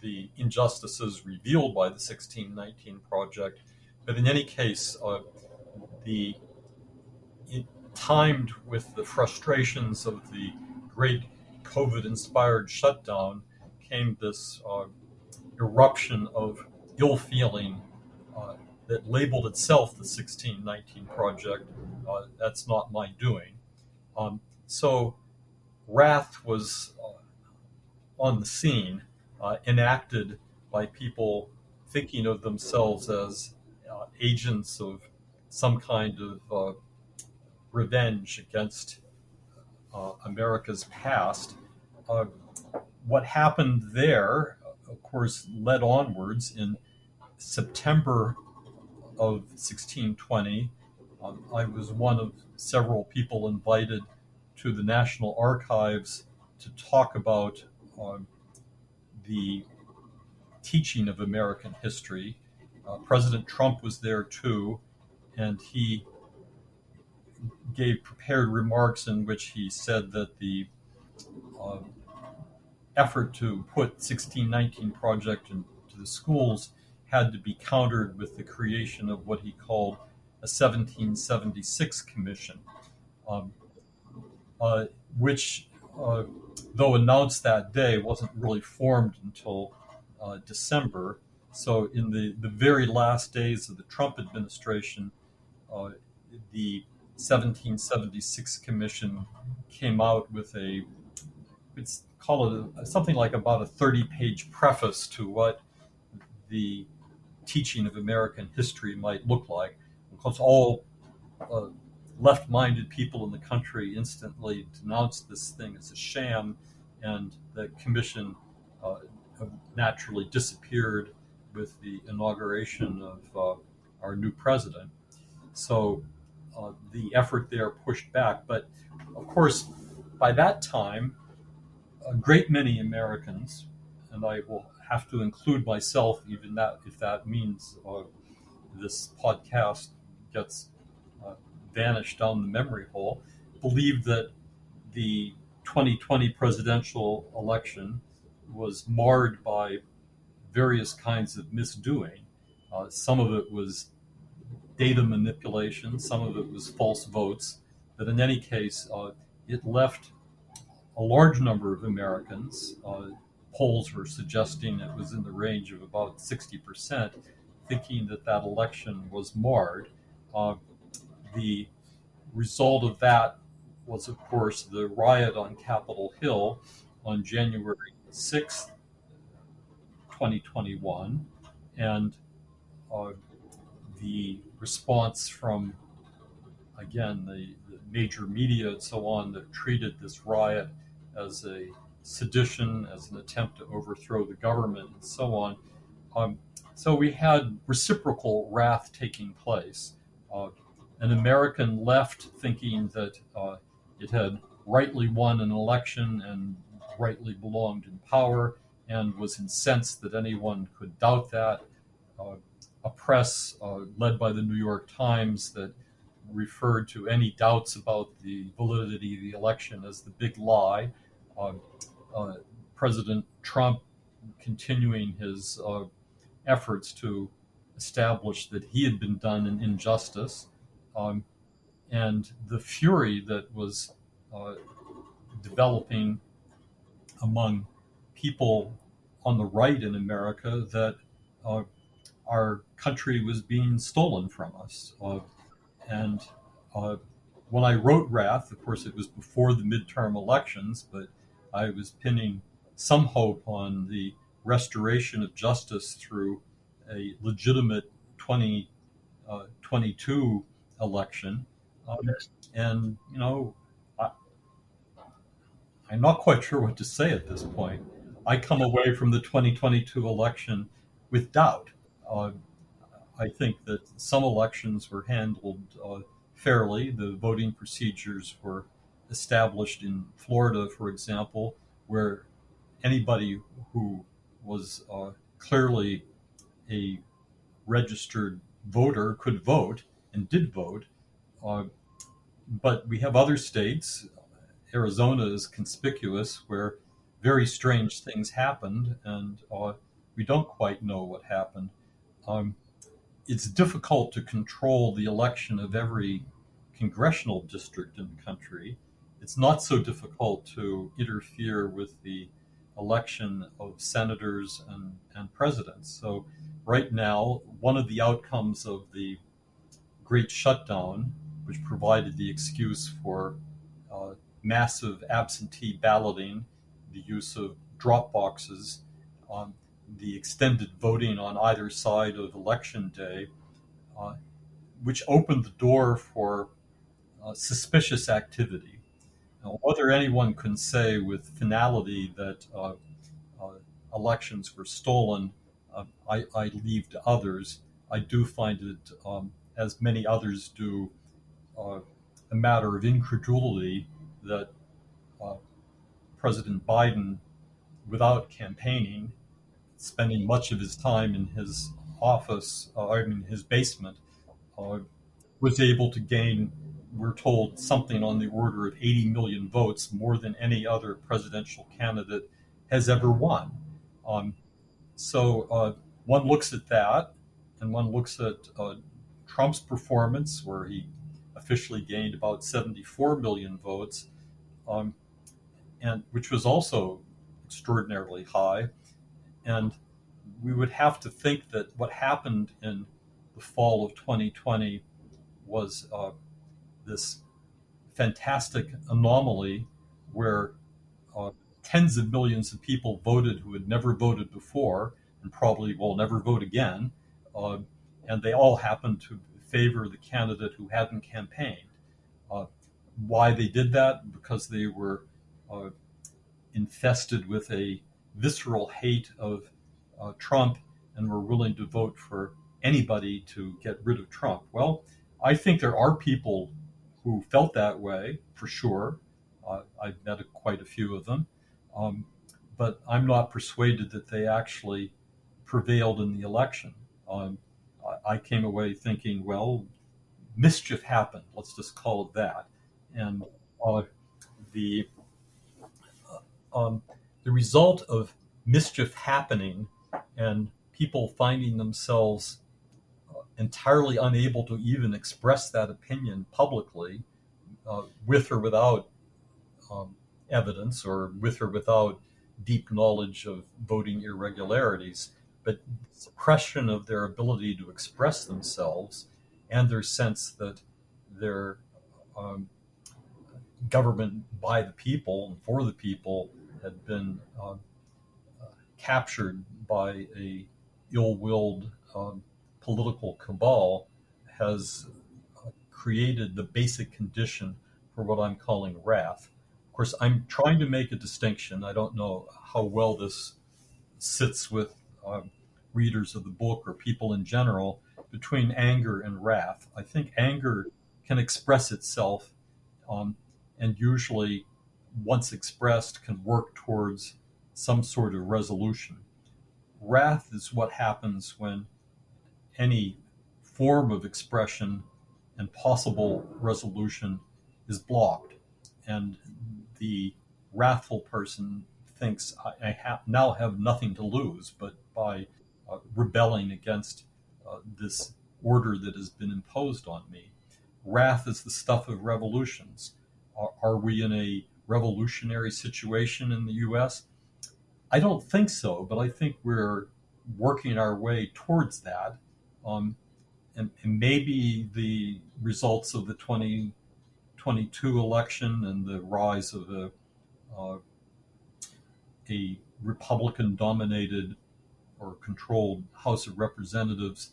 the injustices revealed by the 1619 Project. But in any case, the it timed with the frustrations of the great COVID-inspired shutdown came this eruption of ill feeling that labeled itself the 1619 Project. That's not my doing. So wrath was on the scene, enacted by people thinking of themselves as agents of some kind of revenge against America's past. Uh, what happened there, of course, led onwards in September of 1620. I was one of several people invited to the National Archives to talk about the teaching of American history. President Trump was there too, and he gave prepared remarks in which he said that the uh, effort to put 1619 Project into the schools had to be countered with the creation of what he called a 1776 commission, um, uh, which, though announced that day, wasn't really formed until December. So, in the very last days of the Trump administration, uh, the 1776 Commission came out with it's call it something like about a 30-page preface to what the teaching of American history might look like. Because all uh, left-minded people in the country instantly denounced this thing as a sham, and the commission uh, naturally disappeared with the inauguration of our new president. So the effort there pushed back. But of course, by that time, a great many Americans, and I will have to include myself, even that if that means this podcast gets uh, vanished down the memory hole, believe that the 2020 presidential election was marred by various kinds of misdoing. Some of it was data manipulation, some of it was false votes, but in any case, it left a large number of Americans. Polls were suggesting it was in the range of about 60%, thinking that that election was marred. Uh, the result of that was, of course, the riot on Capitol Hill on January 6th, 2021, and uh, the response from, again, the major media and so on that treated this riot as a sedition, as an attempt to overthrow the government, and so on. Um, so we had reciprocal wrath taking place. Uh, an American left thinking that it had rightly won an election and rightly belonged in power and was incensed that anyone could doubt that. Uh, a press led by the New York Times that referred to any doubts about the validity of the election as the big lie. Uh, uh, President Trump continuing his efforts to establish that he had been done an injustice, um, and the fury that was uh, developing among people on the right in America that uh, our country was being stolen from us. And uh, when I wrote Wrath, of course, it was before the midterm elections, but I was pinning some hope on the restoration of justice through a legitimate 2022 election. And, I, I'm not quite sure what to say at this point. I come away from the 2022 election with doubt. Uh, I think that some elections were handled fairly. The voting procedures were established in Florida, for example, where anybody who was clearly a registered voter could vote and did vote. Uh, but we have other states. Arizona is conspicuous, where very strange things happened, and we don't quite know what happened. Um, it's difficult to control the election of every congressional district in the country. It's not so difficult to interfere with the election of senators and presidents. So, right now, one of the outcomes of the Great Shutdown, which provided the excuse for uh, massive absentee balloting, the use of drop boxes, um, the extended voting on either side of election day, uh, which opened the door for suspicious activity. Now, whether anyone can say with finality that uh, elections were stolen, I leave to others. I do find it, as many others do, uh, a matter of incredulity that uh, President Biden, without campaigning, spending much of his time in his office, in his basement, uh, was able to gain, we're told, something on the order of 80 million votes, more than any other presidential candidate has ever won. Um, so one looks at that, and one looks at Trump's performance, where he officially gained about 74 million votes, um, and which was also extraordinarily high. And we would have to think that what happened in the fall of 2020 was this fantastic anomaly where uh, tens of millions of people voted who had never voted before and probably will never vote again. Uh, and they all happened to favor the candidate who hadn't campaigned. Uh, why they did that? Because they were uh, infested with a visceral hate of Trump and were willing to vote for anybody to get rid of Trump. Well, I think there are people who felt that way for sure. I've met quite a few of them. Um, but I'm not persuaded that they actually prevailed in the election. Um, I came away thinking, well, mischief happened. Let's just call it that. And uh, the um, the result of mischief happening and people finding themselves entirely unable to even express that opinion publicly, with or without um, evidence, or with or without deep knowledge of voting irregularities, but suppression of their ability to express themselves and their sense that their um, government by the people and for the people had been captured by a ill-willed political cabal has created the basic condition for what I'm calling wrath. Of course, I'm trying to make a distinction. I don't know how well this sits with readers of the book or people in general, between anger and wrath. I think anger can express itself, um, and usually, once expressed, can work towards some sort of resolution. Wrath is what happens when any form of expression and possible resolution is blocked. And the wrathful person thinks, now have nothing to lose, but by rebelling against this order that has been imposed on me. Wrath is the stuff of revolutions. Are we in a revolutionary situation in the US? I don't think so, but I think we're working our way towards that. Um, and maybe the results of the 2022 election and the rise of uh, a Republican dominated or controlled House of Representatives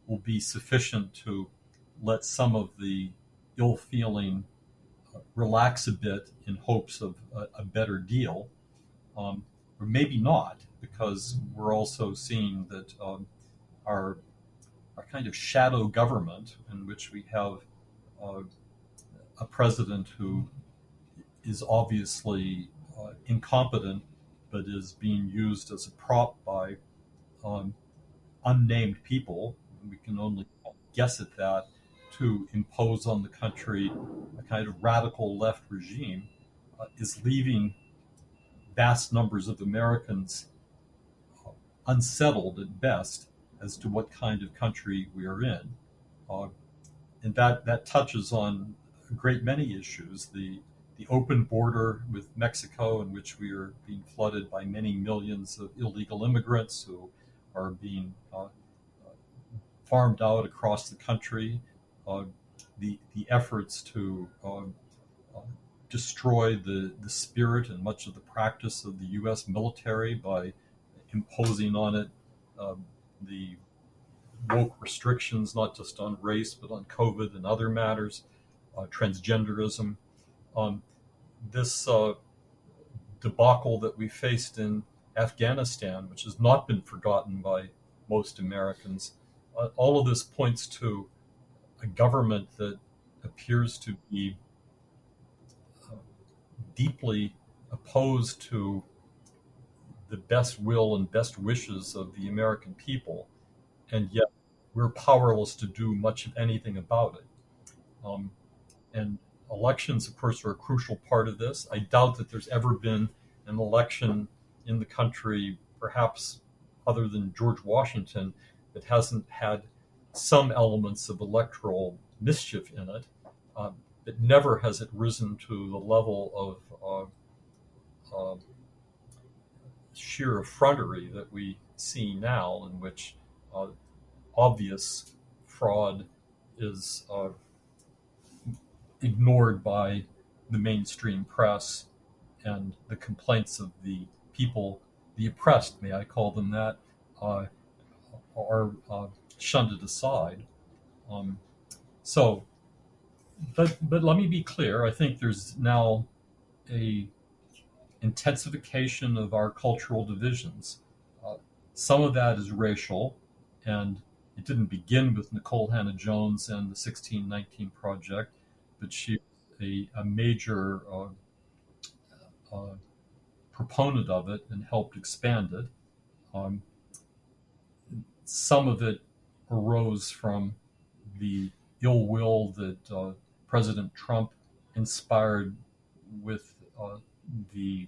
will be sufficient to let some of the ill feeling relax a bit in hopes of a better deal. Or maybe not, because we're also seeing that our kind of shadow government, in which we have uh, a president who is obviously incompetent, but is being used as a prop by um, unnamed people. We can only guess at that, to impose on the country a kind of radical left regime, is leaving vast numbers of Americans unsettled at best as to what kind of country we are in. Uh, and that touches on a great many issues. The open border with Mexico, in which we are being flooded by many millions of illegal immigrants who are being farmed out across the country. The efforts to destroy the spirit and much of the practice of the U.S. military by imposing on it the woke restrictions, not just on race, but on COVID and other matters, transgenderism. Um, this debacle that we faced in Afghanistan, which has not been forgotten by most Americans, all of this points to a government that appears to be deeply opposed to the best will and best wishes of the American people, and yet we're powerless to do much of anything about it. Um, and elections, of course, are a crucial part of this. I doubt that there's ever been an election in the country, perhaps other than George Washington, that hasn't had some elements of electoral mischief in it. But never has it risen to the level of sheer effrontery that we see now, in which uh, obvious fraud is ignored by the mainstream press, and the complaints of the people, the oppressed, may I call them that, uh, are shunned aside. Um, so, but let me be clear. I think there's now a intensification of our cultural divisions. Uh, some of that is racial, and it didn't begin with Nicole Hannah-Jones and the 1619 Project, but she was a major uh, proponent of it and helped expand it. Um, some of it arose from the ill will that President Trump inspired with the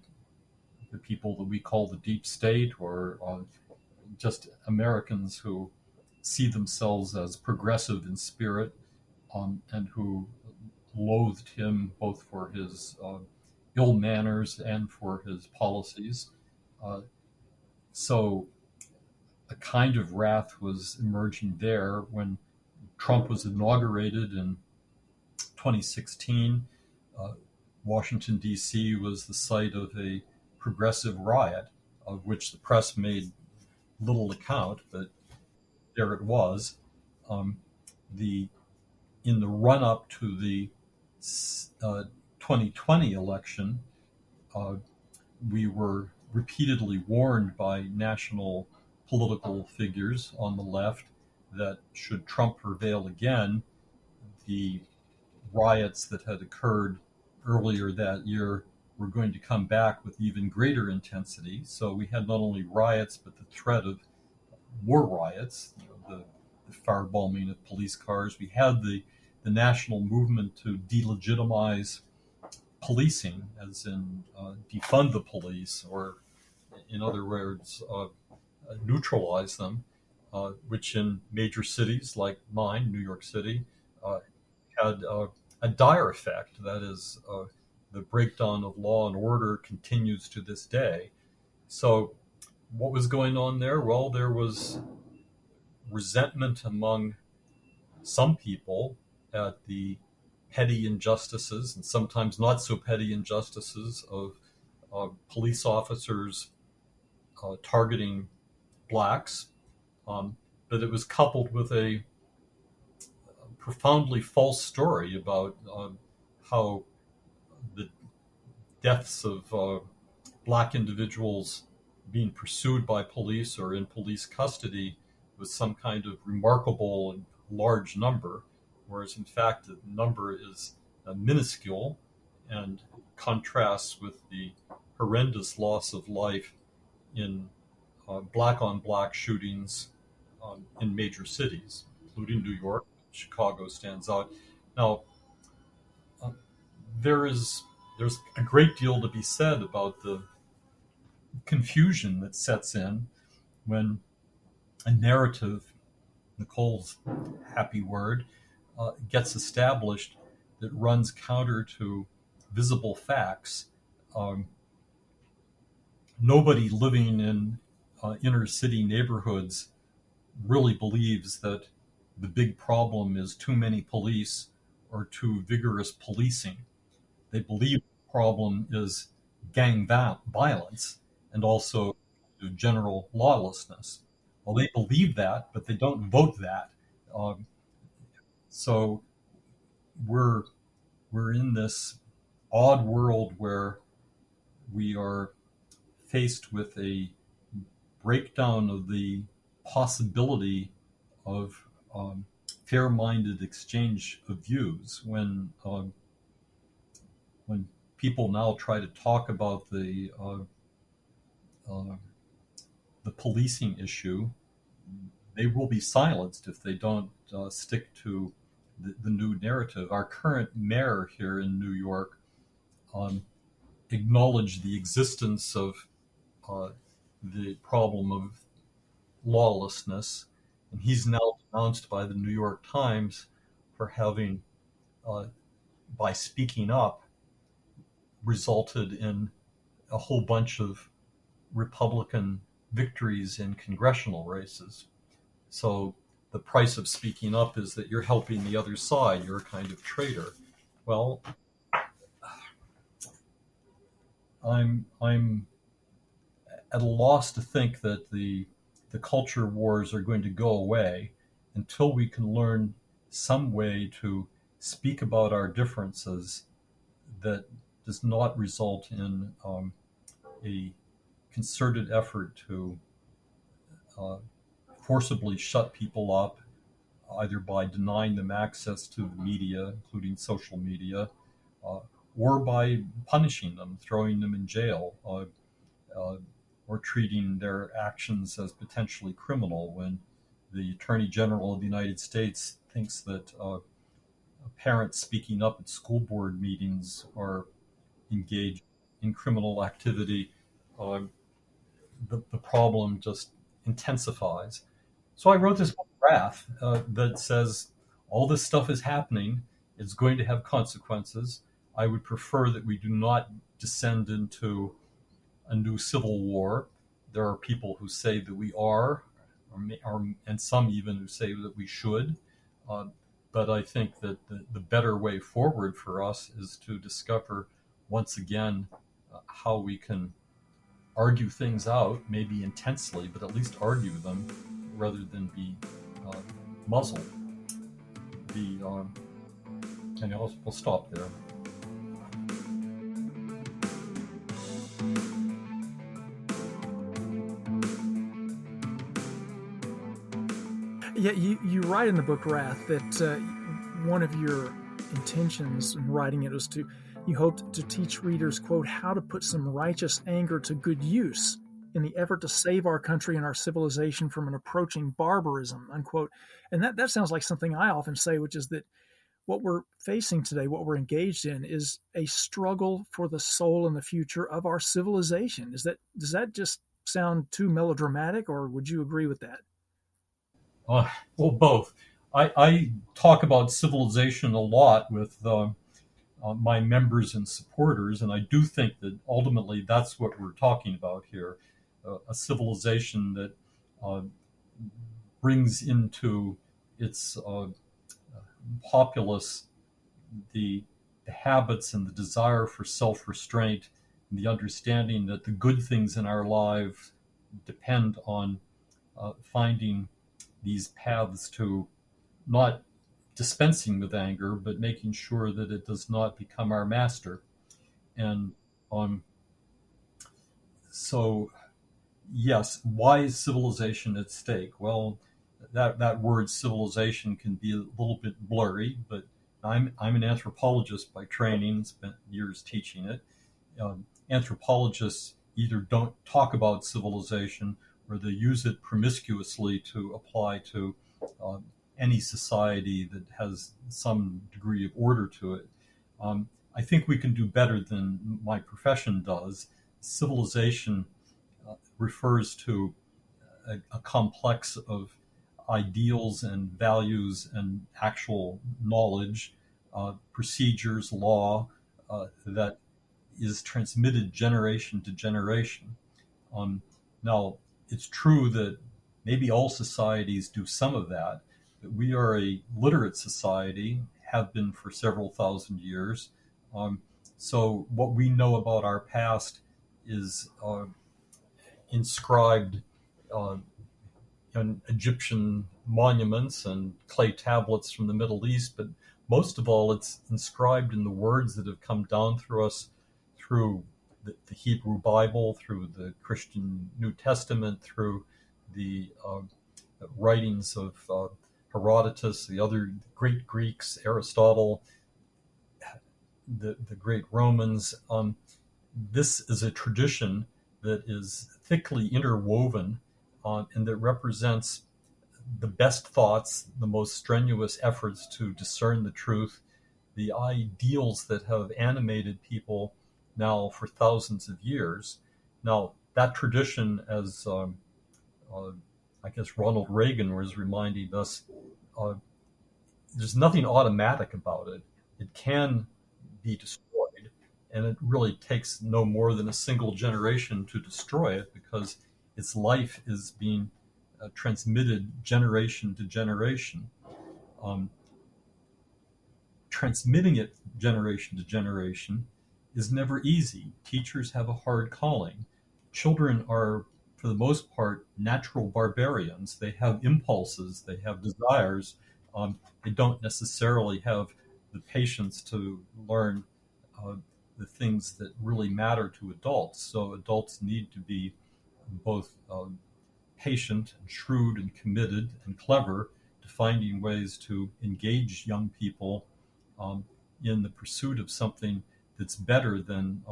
the people that we call the deep state, or just Americans who see themselves as progressive in spirit, and who loathed him both for his ill manners and for his policies. Uh, so a kind of wrath was emerging there when Trump was inaugurated in 2016. Uh, Washington, D.C. was the site of a progressive riot, of which the press made little account, but there it was. Um, the In the run up to the 2020 election, uh, we were repeatedly warned by national political figures on the left that should Trump prevail again, the riots that had occurred earlier that year were going to come back with even greater intensity. So we had not only riots, but the threat of more riots, the firebombing of police cars. We had the national movement to delegitimize policing, as in defund the police, or in other words, neutralize them, which in major cities like mine, New York City, had a dire effect. That is, the breakdown of law and order continues to this day. So, what was going on there? Well, there was resentment among some people at the petty injustices, and sometimes not so petty injustices, of police officers targeting blacks. But it was coupled with a profoundly false story about how the deaths of black individuals being pursued by police or in police custody was some kind of remarkable and large number, whereas in fact the number is minuscule and contrasts with the horrendous loss of life in black on black shootings in major cities, including New York. Chicago stands out. Now, uh, there's a great deal to be said about the confusion that sets in when a narrative, Nicole's happy word, gets established that runs counter to visible facts. Um, Nobody living in inner city neighborhoods really believes that the big problem is too many police or too vigorous policing. They believe the problem is gang violence and also general lawlessness. Well, they believe that, but they don't vote that. Um, so we're we're in this odd world where we are faced with a breakdown of the possibility of fair-minded exchange of views when people now try to talk about uh, the policing issue. They will be silenced if they don't stick to the new narrative. Our current mayor here in New York um, acknowledged the existence of uh, the problem of lawlessness, and he's now denounced by the New York Times for having, uh, by speaking up, resulted in a whole bunch of Republican victories in congressional races. So the price of speaking up is that you're helping the other side. You're a kind of traitor. Well, I'm at a loss to think that the culture wars are going to go away until we can learn some way to speak about our differences that does not result in a concerted effort to uh, forcibly shut people up, either by denying them access to the media, including social media, uh, or by punishing them, throwing them in jail. or treating their actions as potentially criminal when the Attorney General of the United States thinks that parents speaking up at school board meetings are engaged in criminal activity. Uh, the problem just intensifies. So I wrote this book, Wrath, that says all this stuff is happening. It's going to have consequences. I would prefer that we do not descend into a new civil war. There are people who say that we are, and some even who say that we should. Uh, but I think that the better way forward for us is to discover once again how we can argue things out, maybe intensely, but at least argue them rather than be uh, muzzled. And we'll stop there. Yeah, you write in the book Wrath that one of your intentions in writing it was you hoped to teach readers, quote, how to put some righteous anger to good use in the effort to save our country and our civilization from an approaching barbarism, unquote. And that sounds like something I often say, which is that what we're facing today, what we're engaged in, is a struggle for the soul and the future of our civilization. Does that just sound too melodramatic, or would you agree with that? Well, both. I talk about civilization a lot with my members and supporters, and I do think that ultimately that's what we're talking about here, a civilization that uh, brings into its populace the, the habits and the desire for self-restraint, and the understanding that the good things in our lives depend on finding these paths to not dispensing with anger, but making sure that it does not become our master. And um, so, yes, why is civilization at stake? Well, that word civilization can be a little bit blurry, but I'm an anthropologist by training, spent years teaching it. Anthropologists either don't talk about civilization or they use it promiscuously to apply to uh, any society that has some degree of order to it. I think we can do better than my profession does. Civilization refers to a complex of ideals and values and actual knowledge, procedures, law that is transmitted generation to generation. Um, Now, it's true that maybe all societies do some of that, but we are a literate society, have been for several thousand years. Um, so, what we know about our past is inscribed uh, in Egyptian monuments and clay tablets from the Middle East, but most of all, it's inscribed in the words that have come down through us through the Hebrew Bible, through the Christian New Testament, through the writings of Herodotus, the other great Greeks, Aristotle, the great Romans. This is a tradition that is thickly interwoven and that represents the best thoughts, the most strenuous efforts to discern the truth, the ideals that have animated people now for thousands of years. Now, that tradition, as uh, I guess Ronald Reagan was reminding us, uh, there's nothing automatic about it. It can be destroyed, and it really takes no more than a single generation to destroy it because its life is being transmitted generation to generation. Um, Transmitting it generation to generation is never easy. Teachers have a hard calling. Children are, for the most part, natural barbarians. They have impulses, they have desires. They don't necessarily have the patience to learn uh, the things that really matter to adults. So adults need to be both patient and shrewd and committed and clever to finding ways to engage young people in the pursuit of something that's better than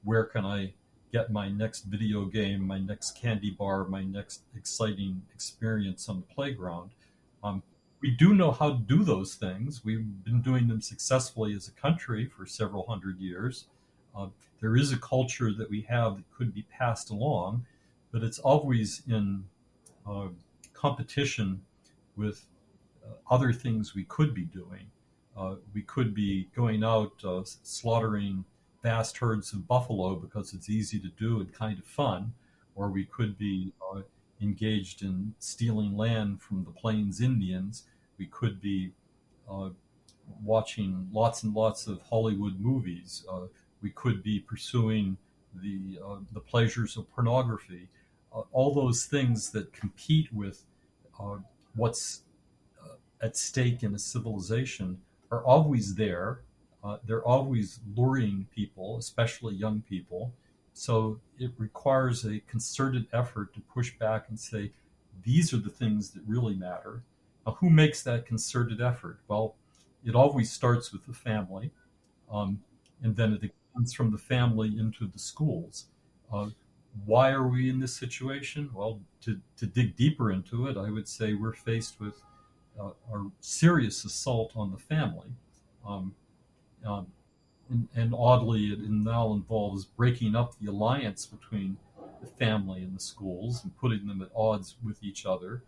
where can I get my next video game, my next candy bar, my next exciting experience on the playground. Um, we do know how to do those things. We've been doing them successfully as a country for several hundred years. Uh, there is a culture that we have that could be passed along, but it's always in uh, competition with other things we could be doing. We could be going out slaughtering vast herds of buffalo because it's easy to do and kind of fun, or we could be engaged in stealing land from the Plains Indians. We could be uh, watching lots and lots of Hollywood movies. We could be pursuing the pleasures of pornography. All those things that compete with what's at stake in a civilization are always there. They're always luring people, especially young people. So it requires a concerted effort to push back and say, these are the things that really matter. Now, who makes that concerted effort? Well, it always starts with the family, um, and then it extends from the family into the schools. Uh, why are we in this situation? Well, to dig deeper into it, I would say we're faced with a serious assault on the family. Um, um, and oddly, it now involves breaking up the alliance between the family and the schools and putting them at odds with each other.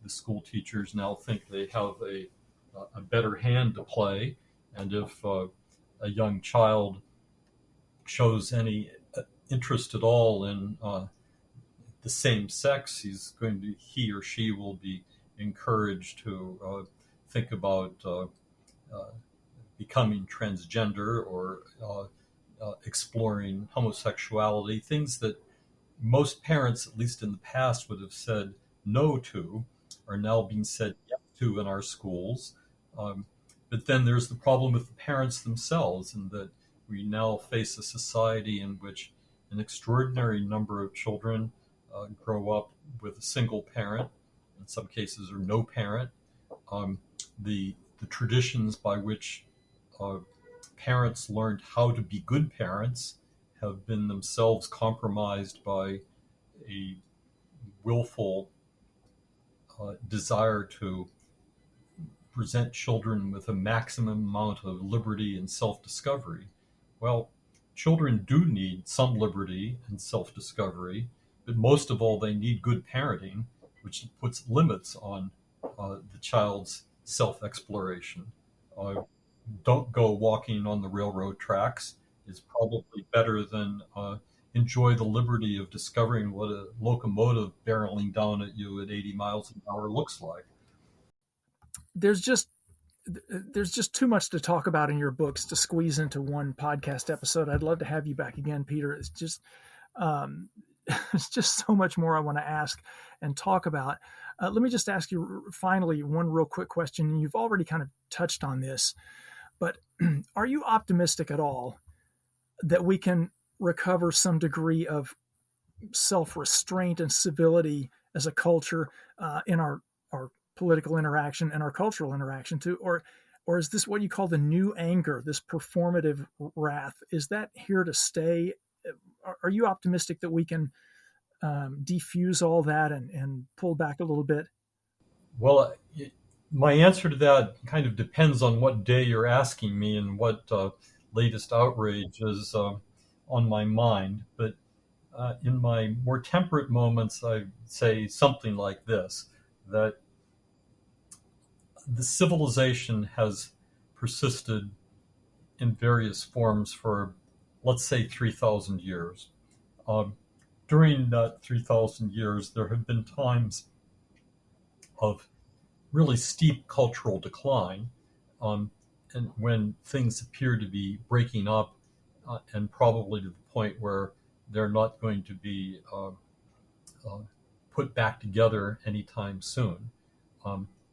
The school teachers now think they have a better hand to play, and if a young child shows any interest at all in the same sex, he or she will be encouraged to think about becoming transgender or exploring homosexuality, things that most parents, at least in the past, would have said no to, are now being said yes to in our schools. But then there's the problem with the parents themselves, and that we now face a society in which an extraordinary number of children grow up with a single parent, in some cases, or no parent. Um, the traditions by which uh, parents learned how to be good parents have been themselves compromised by a willful desire to present children with a maximum amount of liberty and self discovery. Well, children do need some liberty and self discovery, but most of all, they need good parenting, which puts limits on the child's self exploration. Uh, don't go walking on the railroad tracks. It's probably better than enjoy the liberty of discovering what a locomotive barreling down at you at 80 miles an hour looks like. There's just there's just too much to talk about in your books to squeeze into one podcast episode. I'd love to have you back again, Peter. It's just um, it's just so much more I want to ask and talk about. Let me just ask you finally one real quick question. You've already kind of touched on this, but are you optimistic at all that we can recover some degree of self-restraint and civility as a culture in our political interaction and our cultural interaction too, or is this what you call the new anger, this performative wrath? Is that here to stay? Are you optimistic that we can defuse all that and pull back a little bit? Well, my answer to that kind of depends on what day you're asking me and what latest outrage is on my mind. But in my more temperate moments, I say something like this, that the civilization has persisted in various forms for, let's say, 3,000 years. Um, During that 3,000 years, there have been times of really steep cultural decline, um, and when things appear to be breaking up, and probably to the point where they're not going to be uh, put back together anytime soon.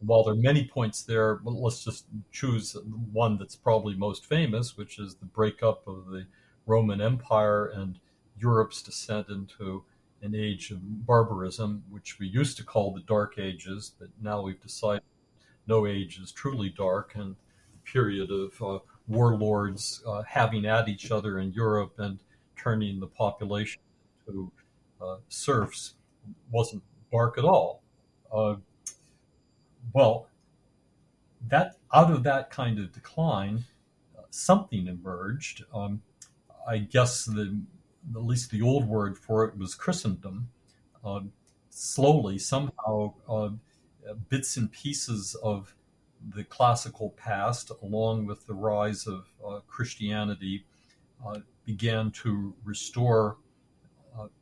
While there are many points there, let's just choose one that's probably most famous, which is the breakup of the Roman Empire and Europe's descent into an age of barbarism, which we used to call the Dark Ages, but now we've decided no age is truly dark, and the period of warlords having at each other in Europe and turning the population to serfs wasn't dark at all. Uh, well, that out of that kind of decline, something emerged. I guess at least the old word for it was Christendom. Uh, Slowly, somehow, bits and pieces of the classical past, along with the rise of Christianity, began to restore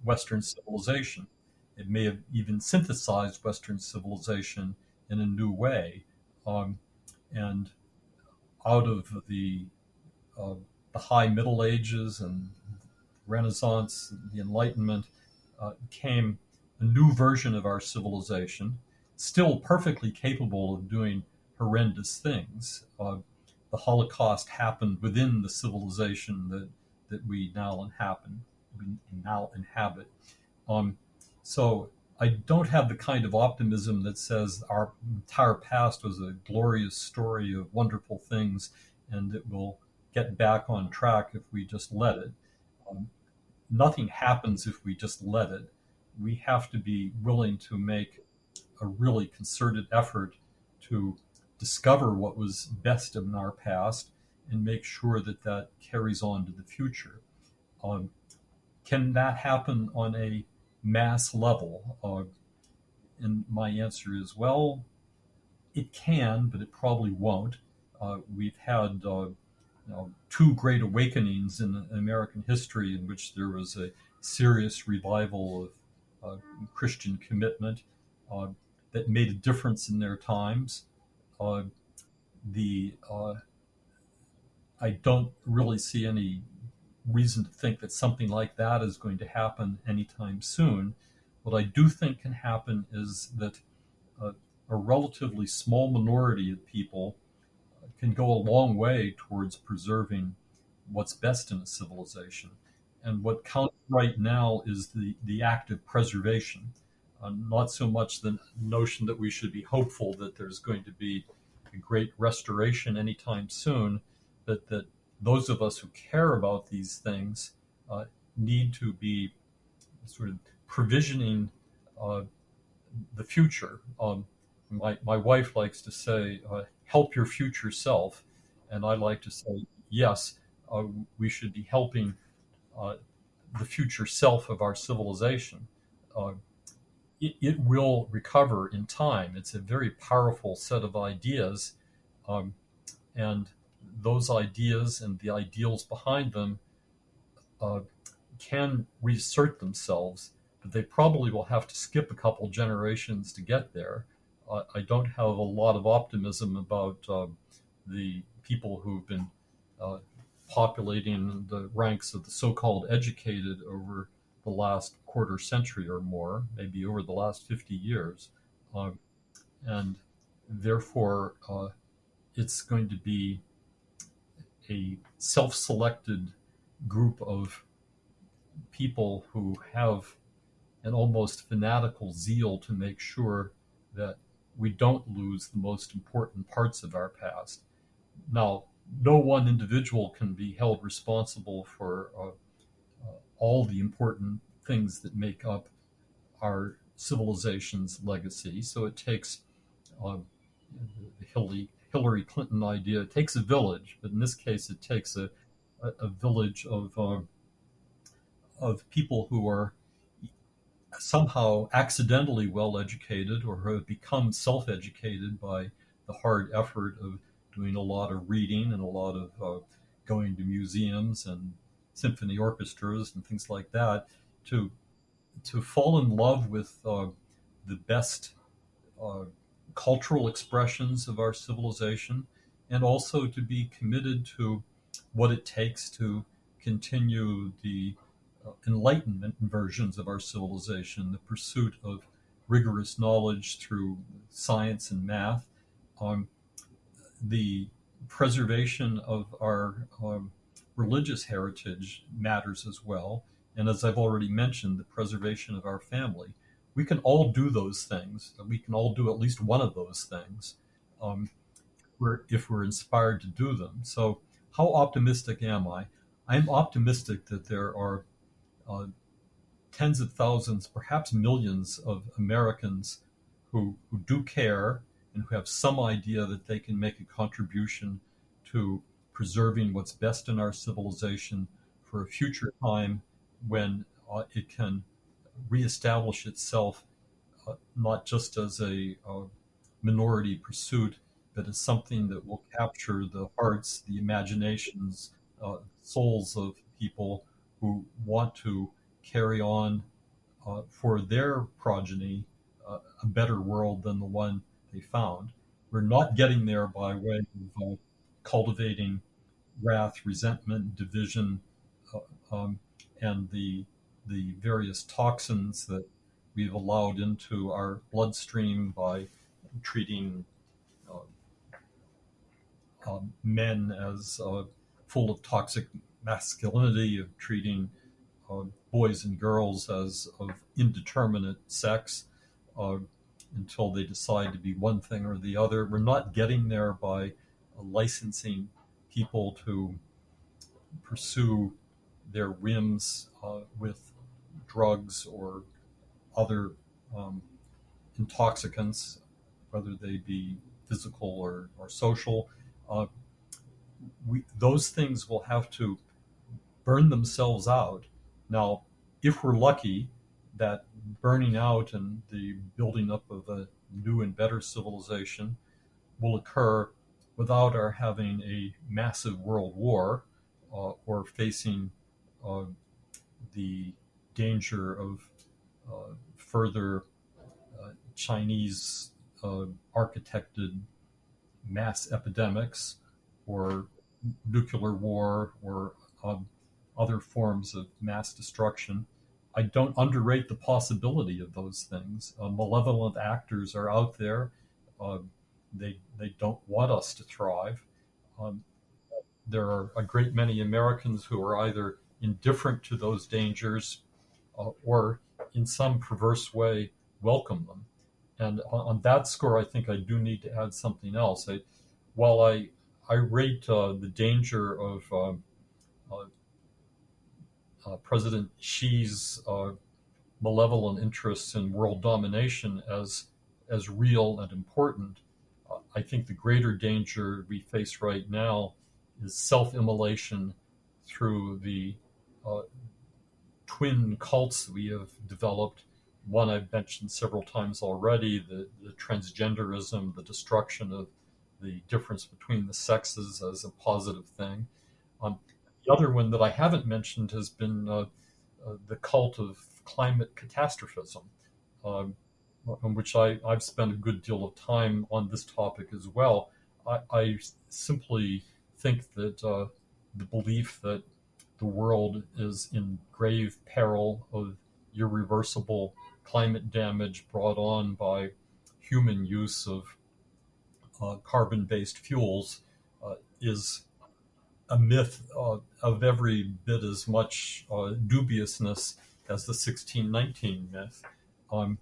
Western civilization. It may have even synthesized Western civilization in a new way. Um, and out of uh, the High Middle Ages and Renaissance, the Enlightenment, came a new version of our civilization, still perfectly capable of doing horrendous things. The Holocaust happened within the civilization that we now inhabit. Um, so I don't have the kind of optimism that says our entire past was a glorious story of wonderful things and it will get back on track if we just let it. Um, Nothing happens if we just let it. We have to be willing to make a really concerted effort to discover what was best in our past and make sure that that carries on to the future. Um, can that happen on a mass level? And my answer is, well, it can, but it probably won't. We've had two great awakenings in American history in which there was a serious revival of Christian commitment uh, that made a difference in their times. Uh, the I don't really see any reason to think that something like that is going to happen anytime soon. What I do think can happen is that uh, a relatively small minority of people can go a long way towards preserving what's best in a civilization. And what counts right now is the act of preservation, not so much the notion that we should be hopeful that there's going to be a great restoration anytime soon, but that those of us who care about these things need to be sort of provisioning uh, the future. My wife likes to say, help your future self. And I like to say, yes, uh, we should be helping uh, the future self of our civilization. Uh, it will recover in time. It's a very powerful set of ideas. Um, and those ideas and the ideals behind them uh, can reassert themselves, but they probably will have to skip a couple generations to get there. I don't have a lot of optimism about the people who've been uh, populating the ranks of the so-called educated over the last quarter century or more, maybe over the last 50 years. Um, and therefore, it's going to be a self-selected group of people who have an almost fanatical zeal to make sure that we don't lose the most important parts of our past. Now, no one individual can be held responsible for all the important things that make up our civilization's legacy. So it takes the Hillary Clinton idea. It takes a village, but in this case, it takes a village of people who are somehow accidentally well educated or have become self educated by the hard effort of doing a lot of reading and a lot of going to museums and symphony orchestras and things like that to fall in love with the best uh, cultural expressions of our civilization and also to be committed to what it takes to continue the Enlightenment versions of our civilization, the pursuit of rigorous knowledge through science and math, um, the preservation of our religious heritage matters as well. And as I've already mentioned, the preservation of our family. We can all do those things. We can all do at least one of those things um, if we're inspired to do them. So, how optimistic am I? I'm optimistic that there are uh, tens of thousands, perhaps millions of Americans who do care and who have some idea that they can make a contribution to preserving what's best in our civilization for a future time when it can reestablish itself not just as a minority pursuit, but as something that will capture the hearts, the imaginations, souls of people who want to carry on for their progeny a better world than the one they found. We're not getting there by way of cultivating wrath, resentment, division, um, and the various toxins that we've allowed into our bloodstream by treating uh, men as full of toxic masculinity, of treating boys and girls as of indeterminate sex uh, until they decide to be one thing or the other. We're not getting there by licensing people to pursue their whims with drugs or other um, intoxicants, whether they be physical or social. Uh, those things will have to burn themselves out. Now, if we're lucky, that burning out and the building up of a new and better civilization will occur without our having a massive world war or facing uh, the danger of further Chinese architected mass epidemics or nuclear war or other forms of mass destruction. I don't underrate the possibility of those things. Malevolent actors are out there. Uh, they don't want us to thrive. Um, there are a great many Americans who are either indifferent to those dangers or in some perverse way welcome them. And on that score, I think I do need to add something else. While I rate the danger of uh, President Xi's malevolent interests in world domination as real and important, I think the greater danger we face right now is self-immolation through the uh, twin cults we have developed. One I've mentioned several times already, the transgenderism, the destruction of the difference between the sexes as a positive thing. Um, the other one that I haven't mentioned has been the cult of climate catastrophism, um, on which I've spent a good deal of time on this topic as well. I simply think that the belief that the world is in grave peril of irreversible climate damage brought on by human use of carbon based fuels is a myth of every bit as much dubiousness as the 1619 myth. Um,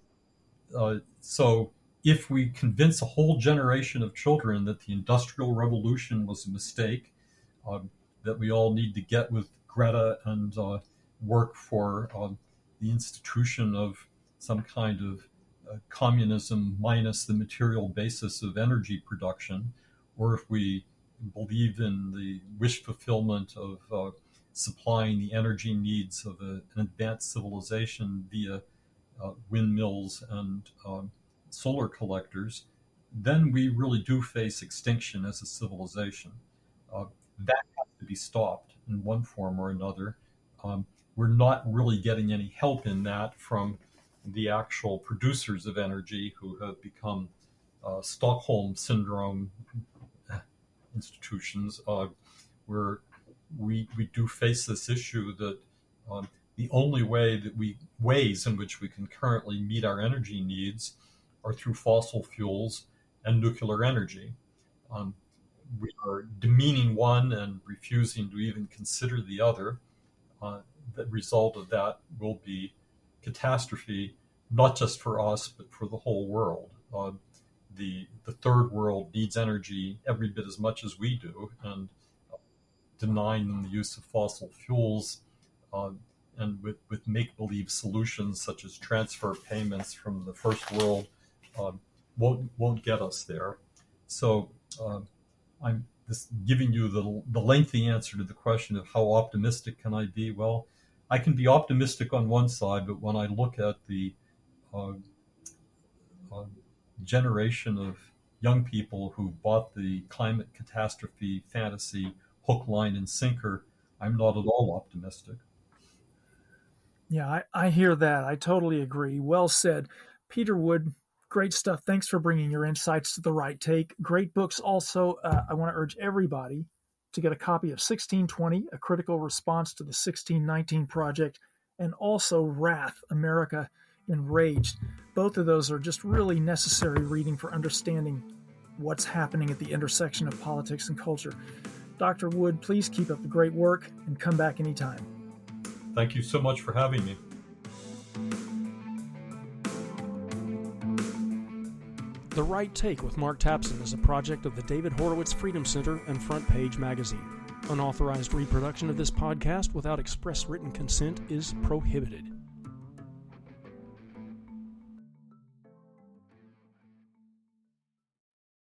so, if we convince a whole generation of children that the Industrial Revolution was a mistake, that we all need to get with Greta and work for the institution of some kind of communism minus the material basis of energy production, or if we believe in the wish fulfillment of supplying the energy needs of an advanced civilization via windmills and solar collectors, then we really do face extinction as a civilization. Uh, that has to be stopped in one form or another. Um, we're not really getting any help in that from the actual producers of energy who have become Stockholm syndrome institutions. Where we do face this issue that um, the only ways in which we can currently meet our energy needs are through fossil fuels and nuclear energy. Um, we are demeaning one and refusing to even consider the other. The result of that will be catastrophe, not just for us, but for the whole world. The third world needs energy every bit as much as we do, and denying them the use of fossil fuels uh, and with make-believe solutions such as transfer payments from the first world won't get us there. So I'm just giving you the lengthy answer to the question of how optimistic can I be. Well, I can be optimistic on one side, but when I look at the generation of young people who bought the climate catastrophe fantasy hook, line, and sinker, I'm not at all optimistic. Yeah, I hear that. I totally agree. Well said. Peter Wood, great stuff. Thanks for bringing your insights to The Right Take. Great books also. I want to urge everybody to get a copy of 1620, A Critical Response to the 1619 Project, and also Wrath, America Enraged. Both of those are just really necessary reading for understanding what's happening at the intersection of politics and culture. Dr. Wood, please keep up the great work and come back anytime. Thank you so much for having me. The Right Take with Mark Tapson is a project of the David Horowitz Freedom Center and Front Page Magazine. Unauthorized reproduction of this podcast without express written consent is prohibited.